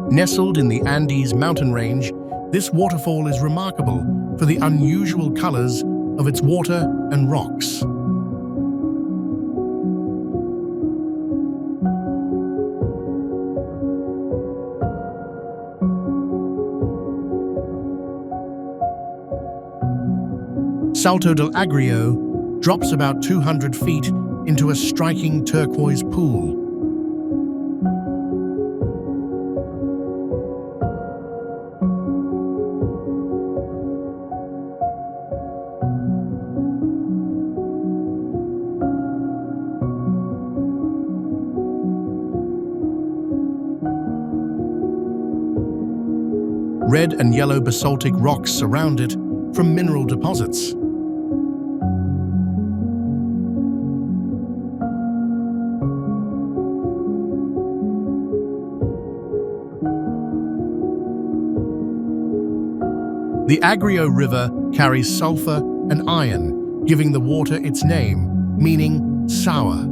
Nestled in the Andes mountain range, this waterfall is remarkable for the unusual colors of its water and rocks. Salto del Agrio drops about 200 feet into a striking turquoise pool. Red and yellow basaltic rocks surround it, from mineral deposits. The Agrio River carries sulfur and iron, giving the water its name, meaning sour.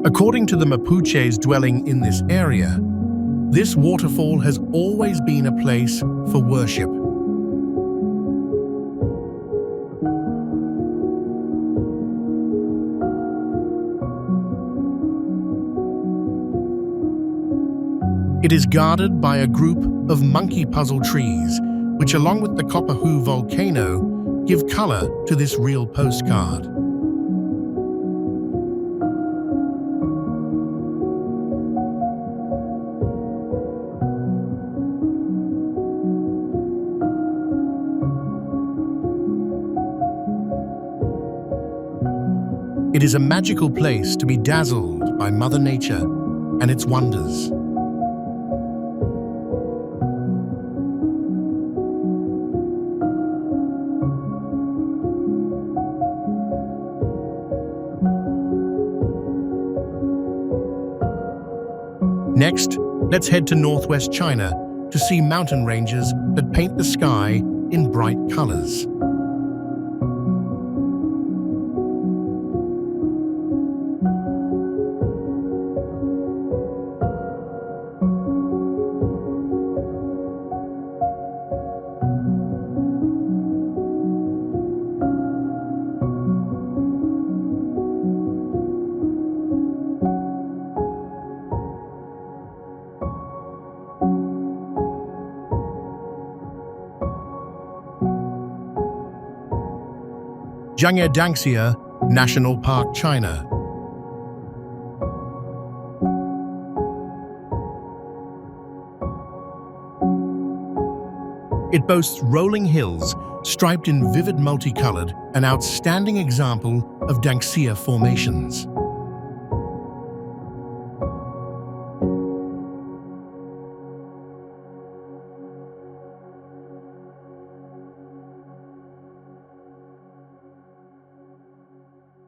According to the Mapuches dwelling in this area, this waterfall has always been a place for worship. It is guarded by a group of monkey puzzle trees, which along with the Copahu volcano, give color to this real postcard. It is a magical place to be dazzled by Mother Nature and its wonders. Next, let's head to northwest China to see mountain ranges that paint the sky in bright colors. Jianghe National Park, China. It boasts rolling hills, striped in vivid multicolored, an outstanding example of Danxia formations.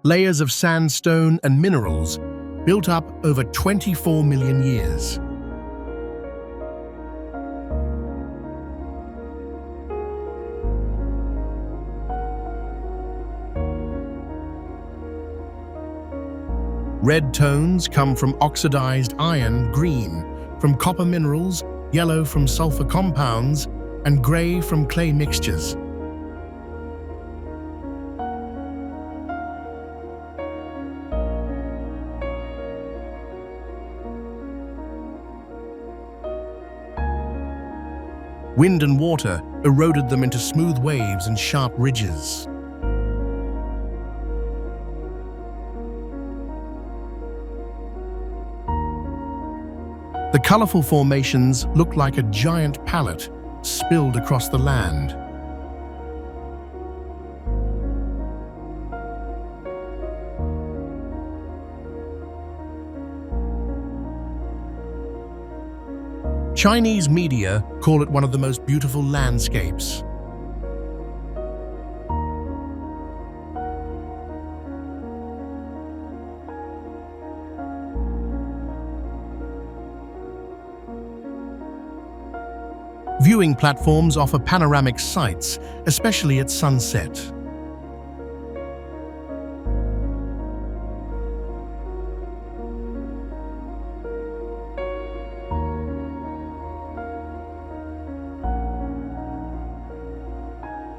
Layers of sandstone and minerals built up over 24 million years. Red tones come from oxidized iron, green from copper minerals, yellow from sulfur compounds, and gray from clay mixtures. Wind and water eroded them into smooth waves and sharp ridges. The colorful formations look like a giant palette spilled across the land. Chinese media call it one of the most beautiful landscapes. Viewing platforms offer panoramic sights, especially at sunset.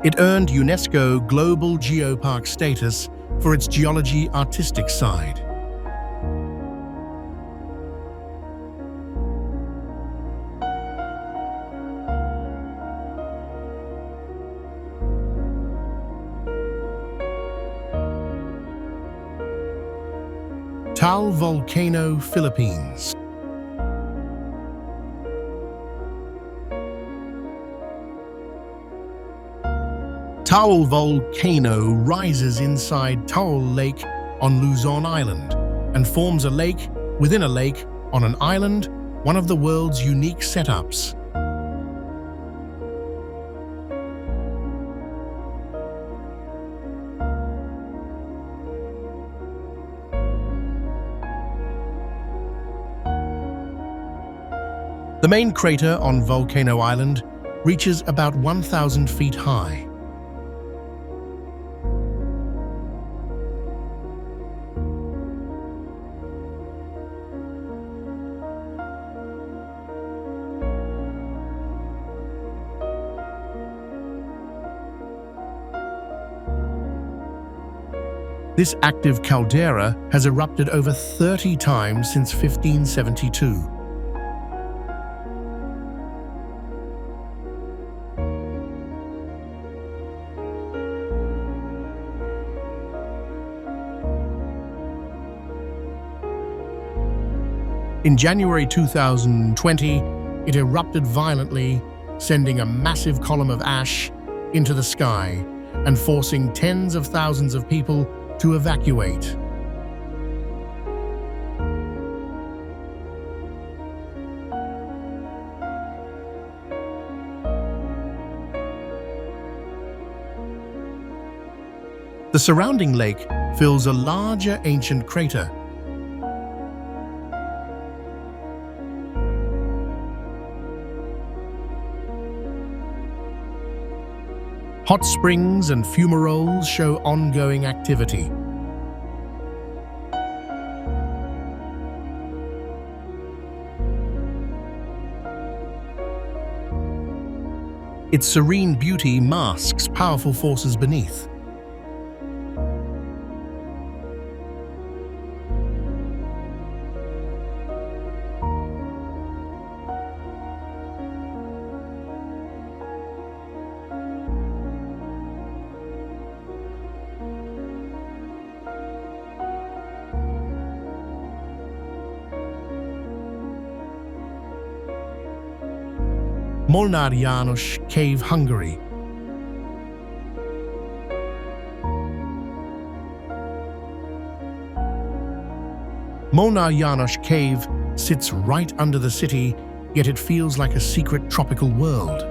It earned UNESCO Global Geopark status for its geology artistic side. Taal Volcano, Philippines. Taal Volcano rises inside Taal Lake on Luzon Island and forms a lake within a lake on an island, one of the world's unique setups. The main crater on Volcano Island reaches about 1,000 feet high. This active caldera has erupted over 30 times since 1572. In January 2020, it erupted violently, sending a massive column of ash into the sky and forcing tens of thousands of people to evacuate. The surrounding lake fills a larger ancient crater. Hot springs and fumaroles show ongoing activity. Its serene beauty masks powerful forces beneath. Molnar János Cave, Hungary. Molnar János Cave sits right under the city, yet it feels like a secret tropical world.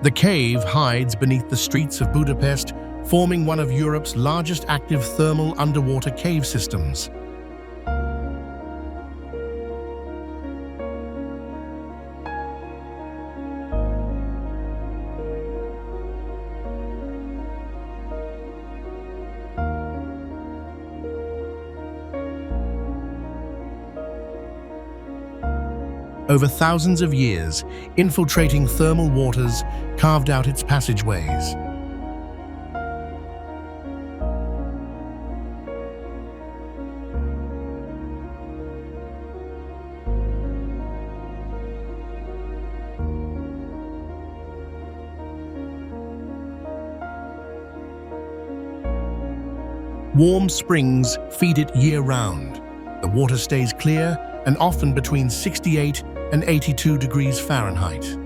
The cave hides beneath the streets of Budapest, forming one of Europe's largest active thermal underwater cave systems. Over thousands of years, infiltrating thermal waters carved out its passageways. Warm springs feed it year-round. The water stays clear and often between 68 and 82 degrees Fahrenheit.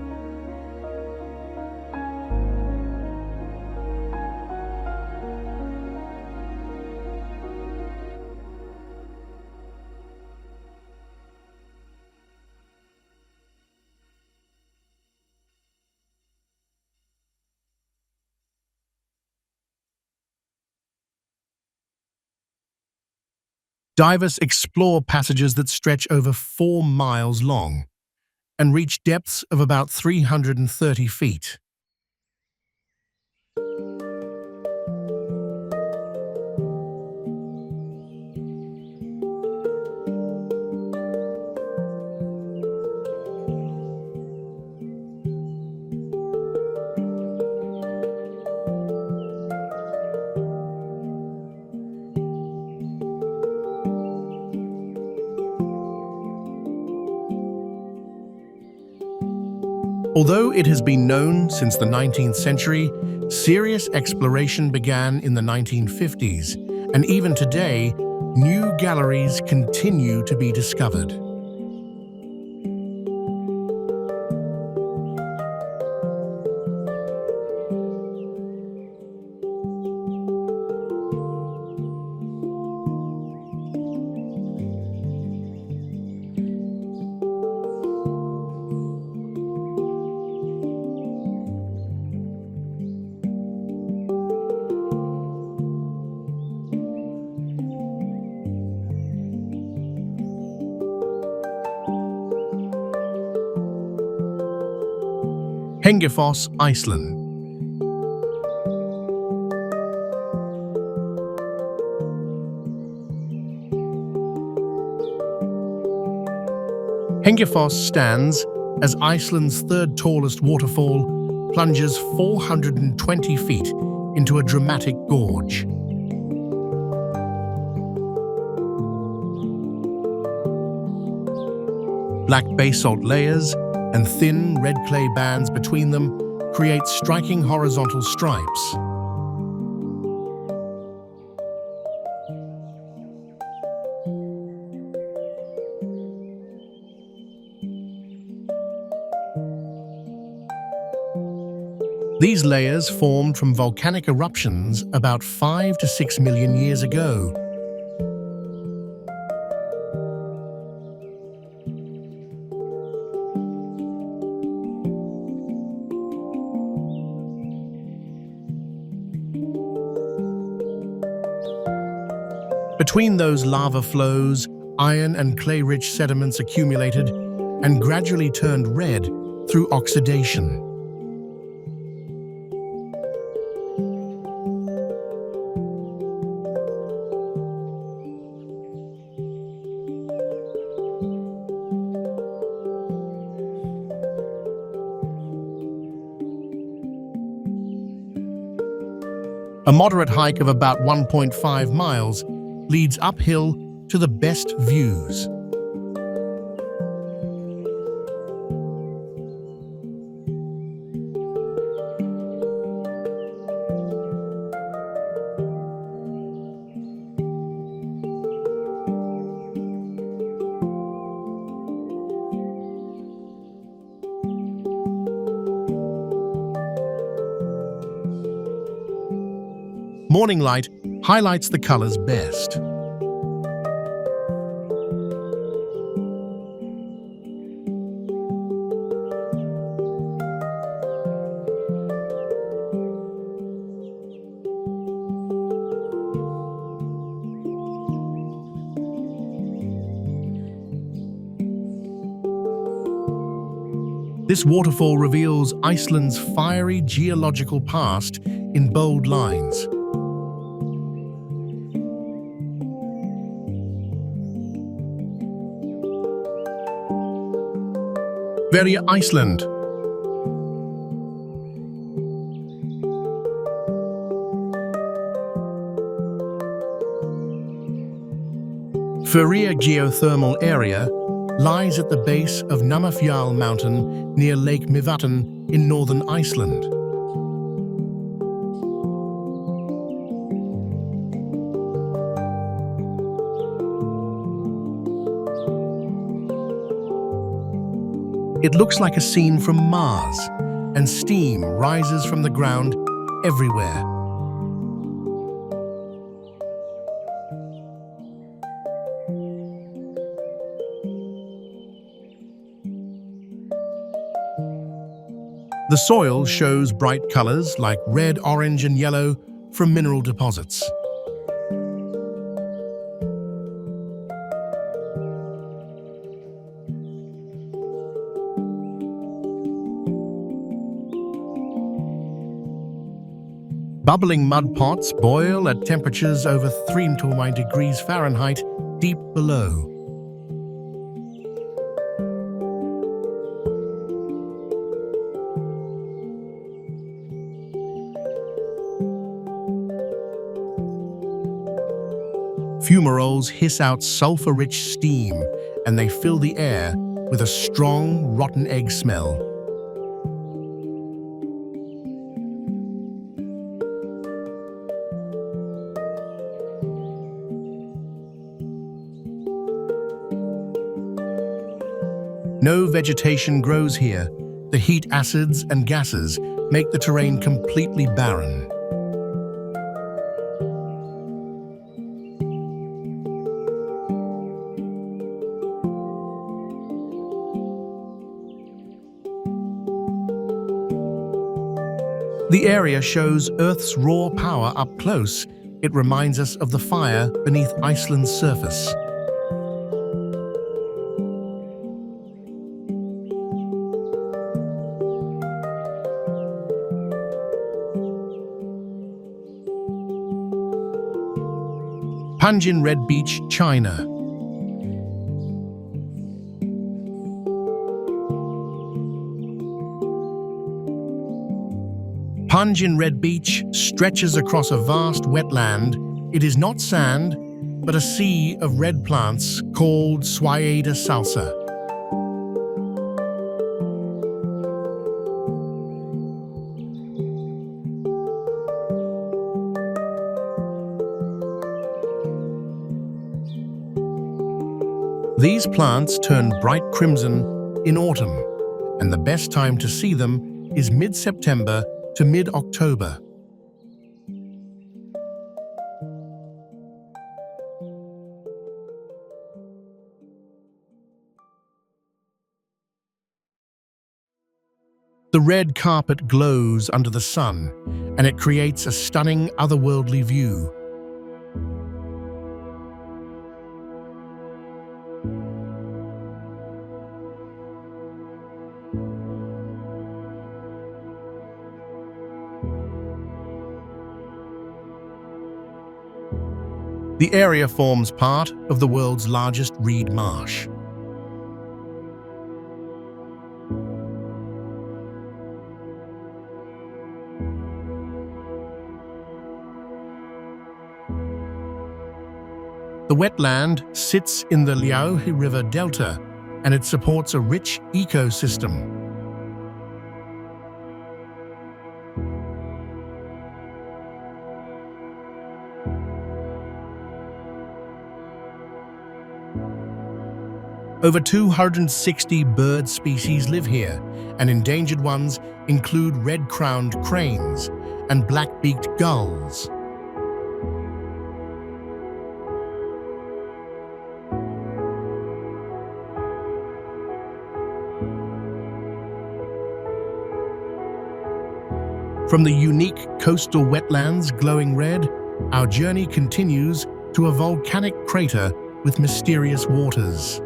Divers explore passages that stretch over 4 miles long and reach depths of about 330 feet. Although it has been known since the 19th century, serious exploration began in the 1950s And even today, new galleries continue to be discovered. Hengifoss, Iceland. Hengifoss stands as Iceland's third tallest waterfall, plunges 420 feet into a dramatic gorge. Black basalt layers and thin red clay bands between them create striking horizontal stripes. These layers formed from volcanic eruptions about 5 to 6 million years ago. Between those lava flows, iron and clay-rich sediments accumulated and gradually turned red through oxidation. A moderate hike of about 1.5 miles leads uphill to the best views. Morning light highlights the colors best. This waterfall reveals Iceland's fiery geological past in bold lines. Very Iceland. Føroya geothermal area lies at the base of Namafjall mountain near Lake Mývatn in northern Iceland. It looks like a scene from Mars, and steam rises from the ground everywhere. The soil shows bright colors like red, orange, and yellow from mineral deposits. Bubbling mud pots boil at temperatures over 320 degrees Fahrenheit deep below. Fumaroles hiss out sulfur-rich steam, and they fill the air with a strong, rotten egg smell. No vegetation grows here. The heat acids and gases make the terrain completely barren. The area shows Earth's raw power up close. It reminds us of the fire beneath Iceland's surface. Panjin Red Beach, China. Panjin Red Beach stretches across a vast wetland. It is not sand, but a sea of red plants called Swayada salsa. These plants turn bright crimson in autumn, and the best time to see them is mid-September to mid-October. The red carpet glows under the sun, and it creates a stunning otherworldly view. The area forms part of the world's largest reed marsh. The wetland sits in the Liaohe River Delta, and it supports a rich ecosystem. Over 260 bird species live here, and endangered ones include red-crowned cranes and black-beaked gulls. From the unique coastal wetlands glowing red, our journey continues to a volcanic crater with mysterious waters.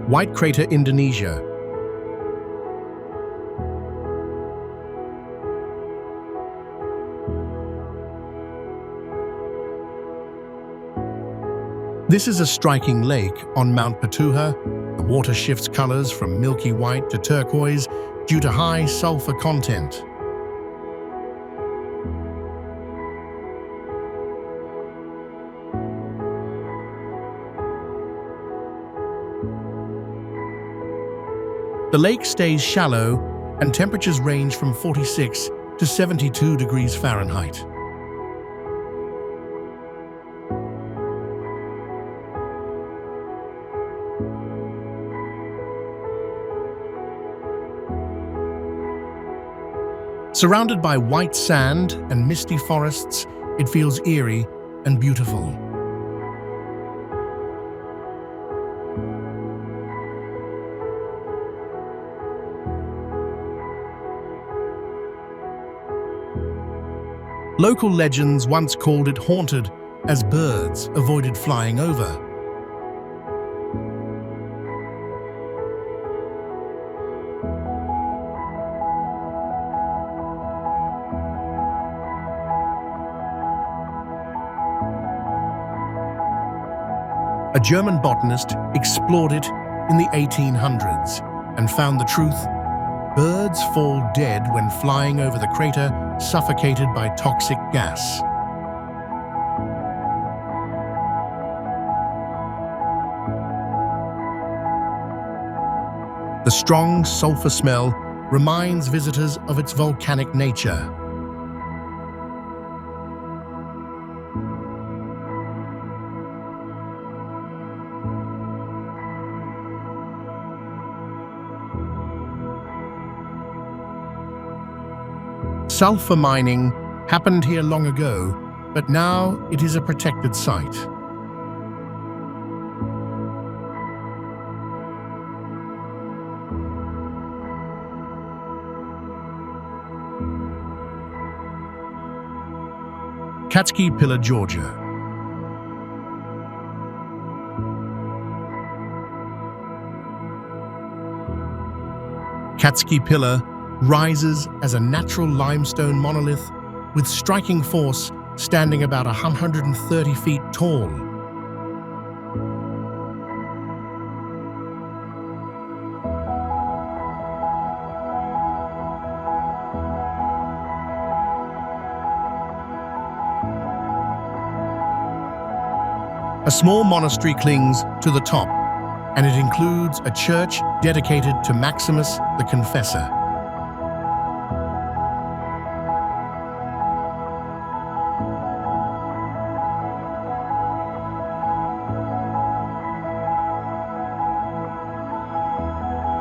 White Crater, Indonesia. This is a striking lake on Mount Patuha. The water shifts colors from milky white to turquoise due to high sulfur content. The lake stays shallow, and temperatures range from 46 to 72 degrees Fahrenheit. Surrounded by white sand and misty forests, it feels eerie and beautiful. Local legends once called it haunted, as birds avoided flying over. A German botanist explored it in the 1800s and found the truth. Birds fall dead when flying over the crater, suffocated by toxic gas. The strong sulfur smell reminds visitors of its volcanic nature. Sulfur mining happened here long ago, but now it is a protected site. Catskill Pillar, Georgia. Catskill Pillar rises as a natural limestone monolith with striking force, standing about 130 feet tall. A small monastery clings to the top, and it includes a church dedicated to Maximus the Confessor.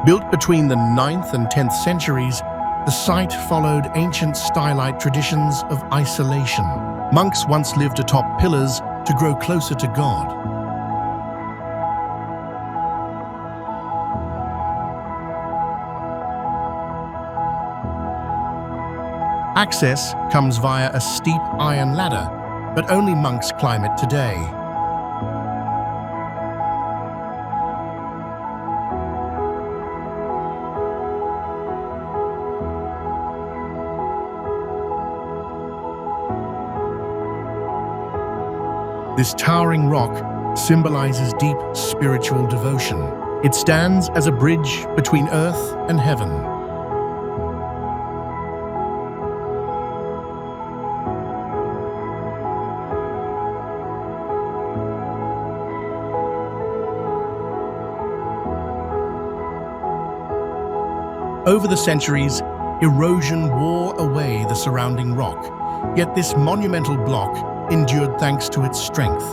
Built between the 9th and 10th centuries, the site followed ancient stylite traditions of isolation. Monks once lived atop pillars to grow closer to God. Access comes via a steep iron ladder, but only monks climb it today. This towering rock symbolizes deep spiritual devotion. It stands as a bridge between earth and heaven. Over the centuries, erosion wore away the surrounding rock, yet this monumental block endured thanks to its strength.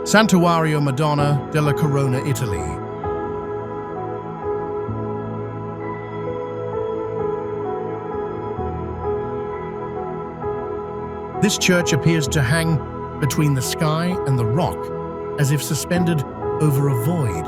Santuario Madonna della Corona, Italy. This church appears to hang between the sky and the rock, as if suspended over a void.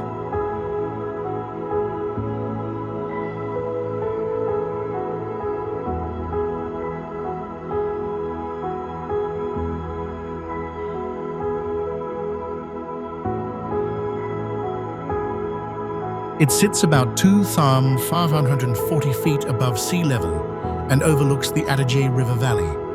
It sits about 2,540 feet above sea level and overlooks the Adige River Valley.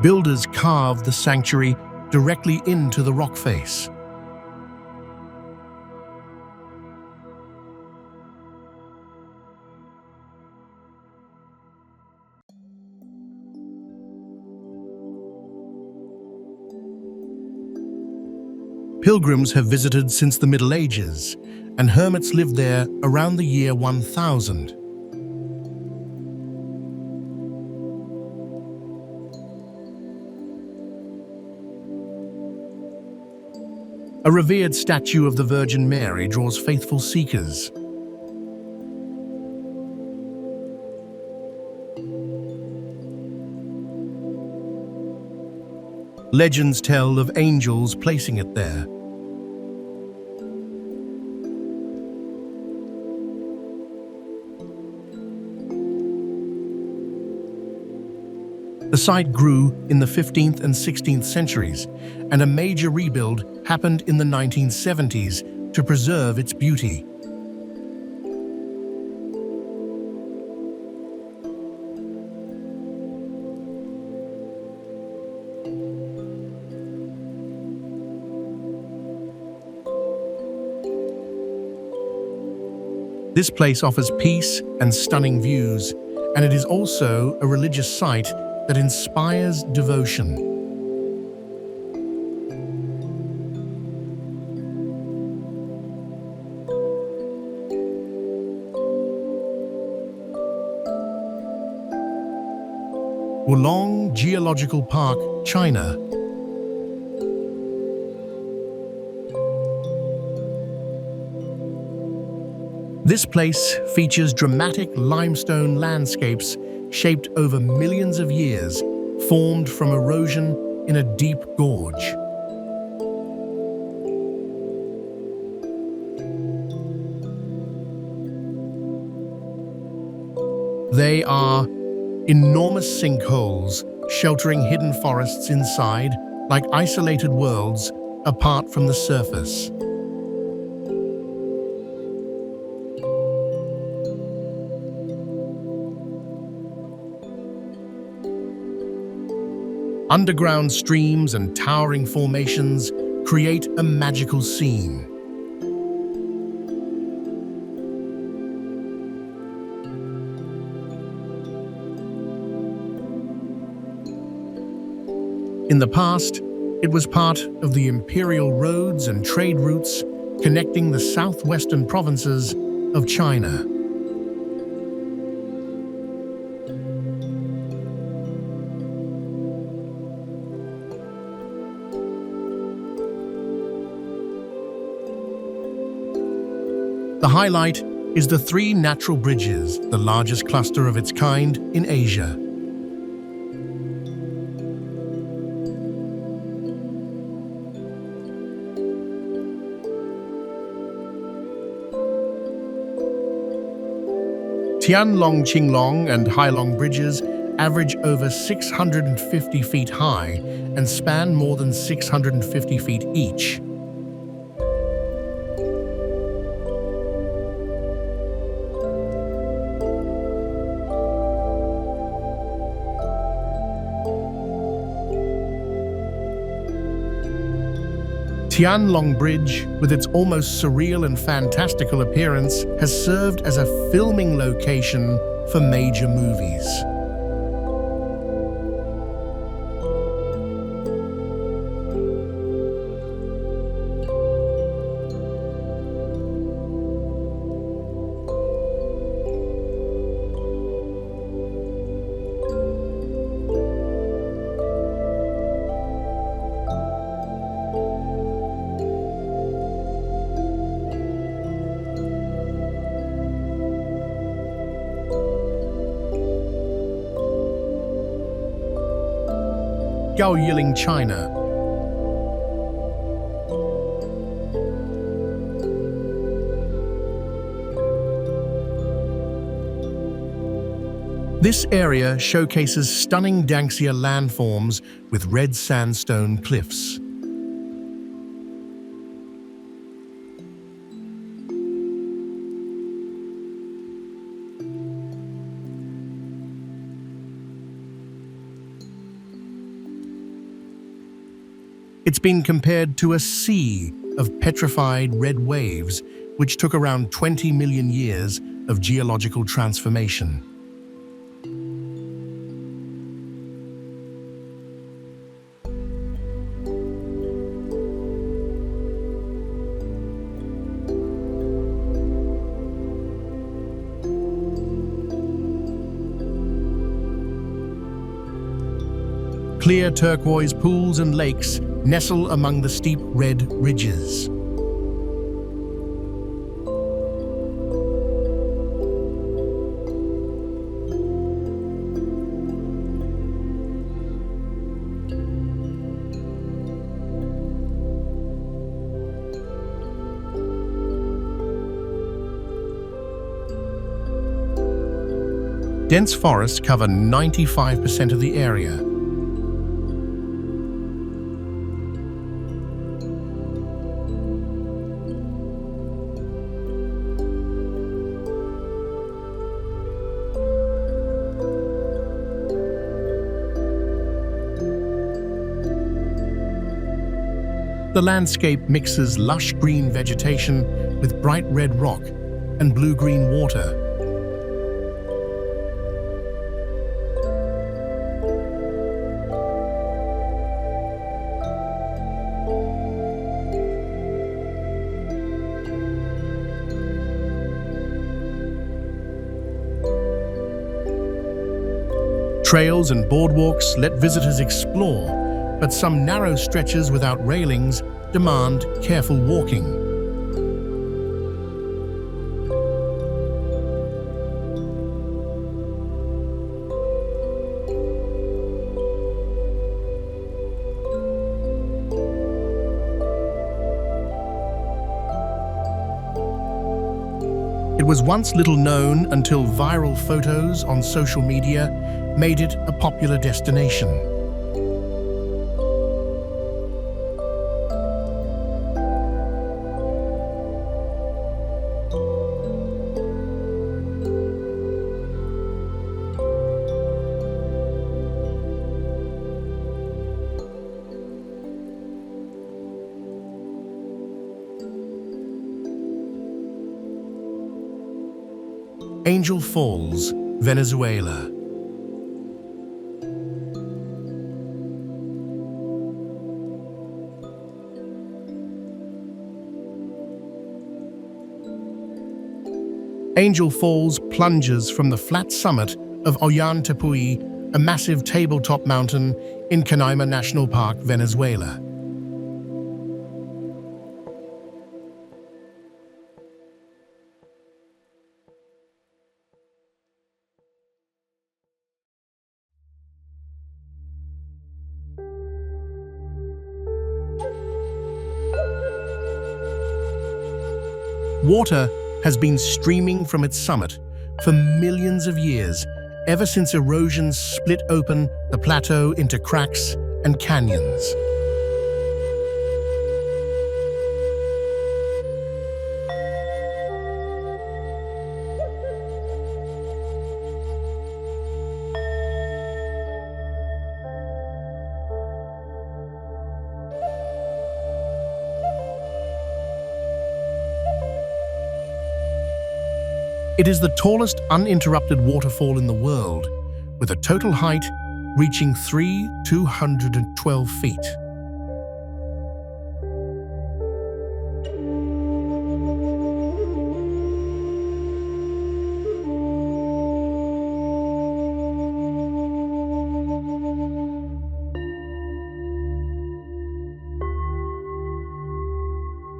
Builders carved the sanctuary directly into the rock face. Pilgrims have visited since the Middle Ages, and hermits lived there around the year 1000. A revered statue of the Virgin Mary draws faithful seekers. Legends tell of angels placing it there. The site grew in the 15th and 16th centuries, and a major rebuild happened in the 1970s to preserve its beauty. This place offers peace and stunning views, and it is also a religious site that inspires devotion. Wulong Geological Park, China. This place features dramatic limestone landscapes shaped over millions of years, formed from erosion in a deep gorge. They are enormous sinkholes sheltering hidden forests inside, like isolated worlds apart from the surface. Underground streams and towering formations create a magical scene. In the past, it was part of the imperial roads and trade routes connecting the southwestern provinces of China. The highlight is the 3 natural bridges, the largest cluster of its kind in Asia. Tianlong Qinglong and Hailong bridges average over 650 feet high and span more than 650 feet each. Tianlong Bridge, with its almost surreal and fantastical appearance, has served as a filming location for major movies. Gaoyiling, China. This area showcases stunning Daxia landforms with red sandstone cliffs. It's been compared to a sea of petrified red waves, which took around 20 million years of geological transformation. Clear turquoise pools and lakes nestle among the steep red ridges. Dense forests cover 95% of the area. The landscape mixes lush green vegetation with bright red rock and blue-green water. Trails and boardwalks let visitors explore, but some narrow stretches without railings demand careful walking. It was once little known until viral photos on social media made it a popular destination. Angel Falls, Venezuela. Angel Falls plunges from the flat summit of Ollantaytambo, a massive tabletop mountain in Canaima National Park, Venezuela. Water has been streaming from its summit for millions of years, ever since erosion split open the plateau into cracks and canyons. It is the tallest uninterrupted waterfall in the world, with a total height reaching 212 feet.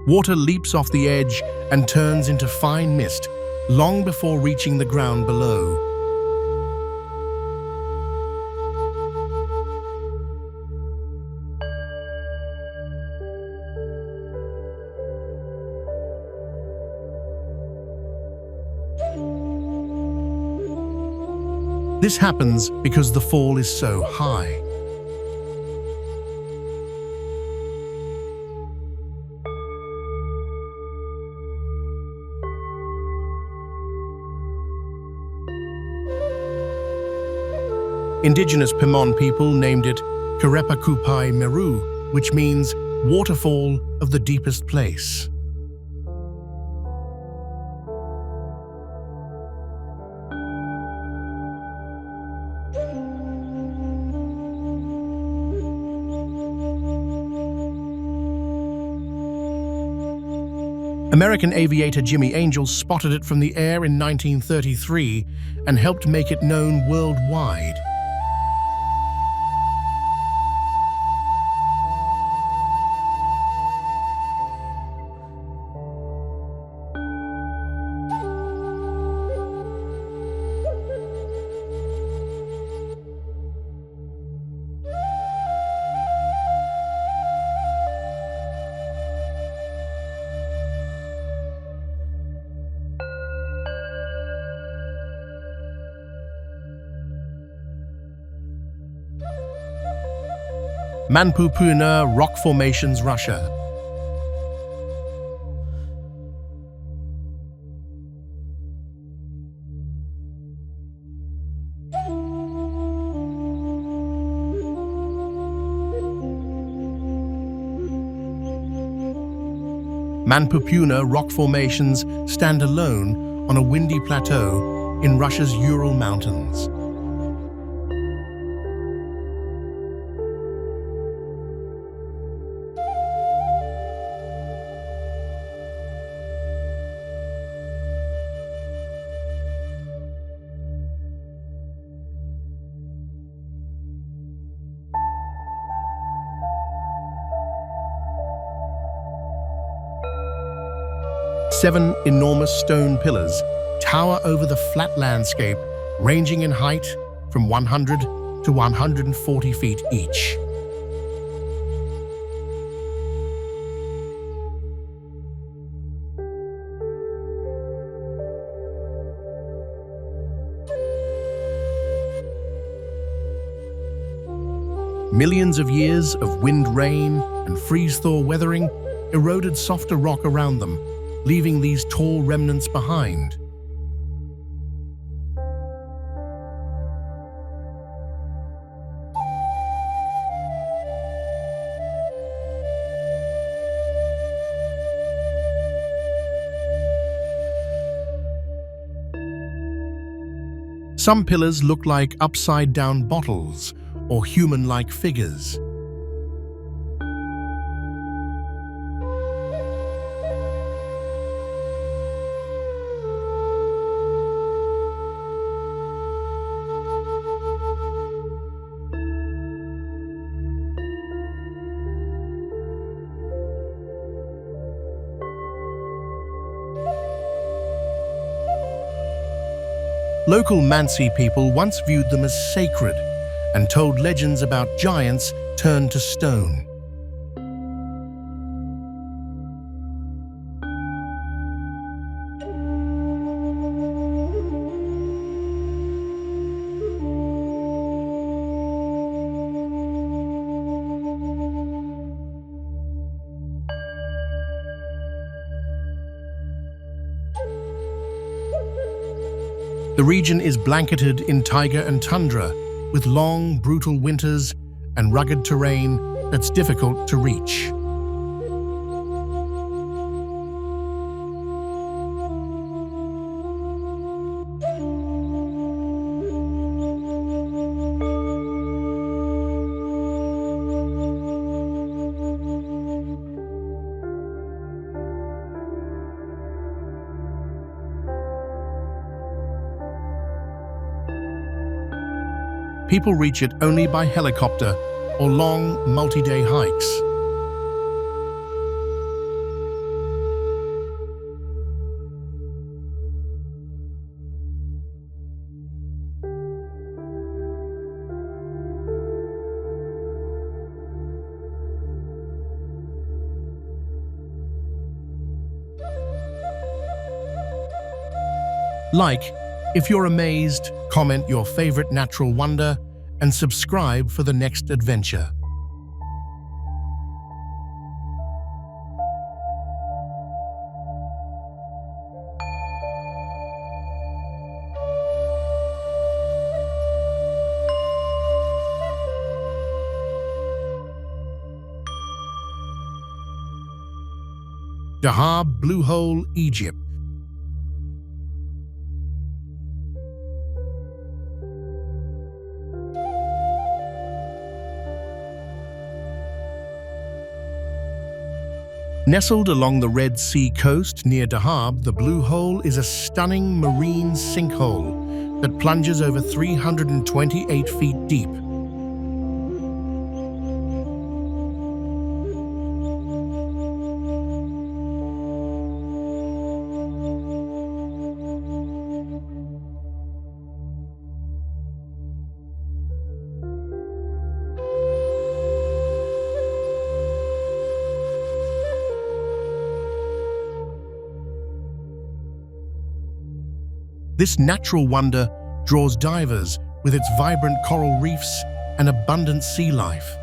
Water leaps off the edge and turns into fine mist long before reaching the ground below. This happens because the fall is so high. Indigenous Pemon people named it Karepakupai Meru, which means waterfall of the deepest place. American aviator Jimmy Angel spotted it from the air in 1933 and helped make it known worldwide. Manpupuna rock formations, Russia. Manpupuna rock formations stand alone on a windy plateau in Russia's Ural Mountains. Seven enormous stone pillars tower over the flat landscape, ranging in height from 100 to 140 feet each. Millions of years of wind, rain, and freeze-thaw weathering eroded softer rock around them, leaving these tall remnants behind. Some pillars look like upside-down bottles or human-like figures. Local Mansi people once viewed them as sacred and told legends about giants turned to stone. The region is blanketed in taiga and tundra, with long, brutal winters and rugged terrain that's difficult to reach. People reach it only by helicopter or long, multi-day hikes. If you're amazed, comment your favorite natural wonder, and subscribe for the next adventure. Dahab Blue Hole, Egypt. Nestled along the Red Sea coast near Dahab, the Blue Hole is a stunning marine sinkhole that plunges over 328 feet deep. This natural wonder draws divers with its vibrant coral reefs and abundant sea life.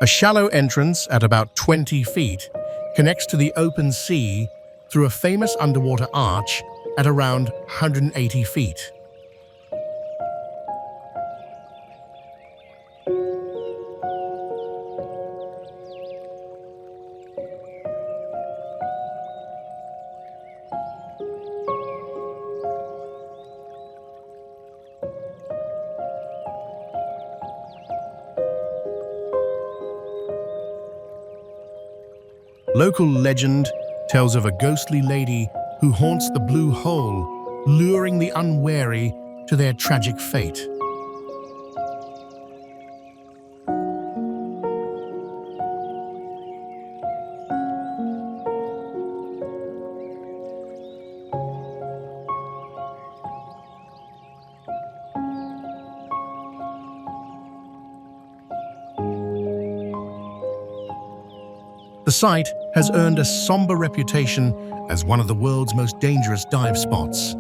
A shallow entrance at about 20 feet connects to the open sea through a famous underwater arch at around 180 feet. Local legend tells of a ghostly lady who haunts the blue hole, luring the unwary to their tragic fate. The site has earned a somber reputation as one of the world's most dangerous dive spots.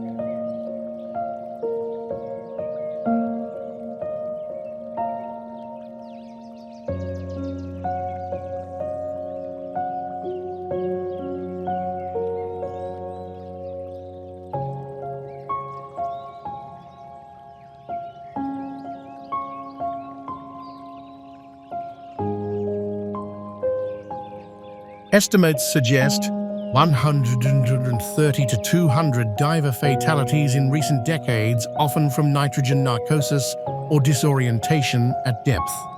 Estimates suggest 130 to 200 diver fatalities in recent decades, often from nitrogen narcosis or disorientation at depth.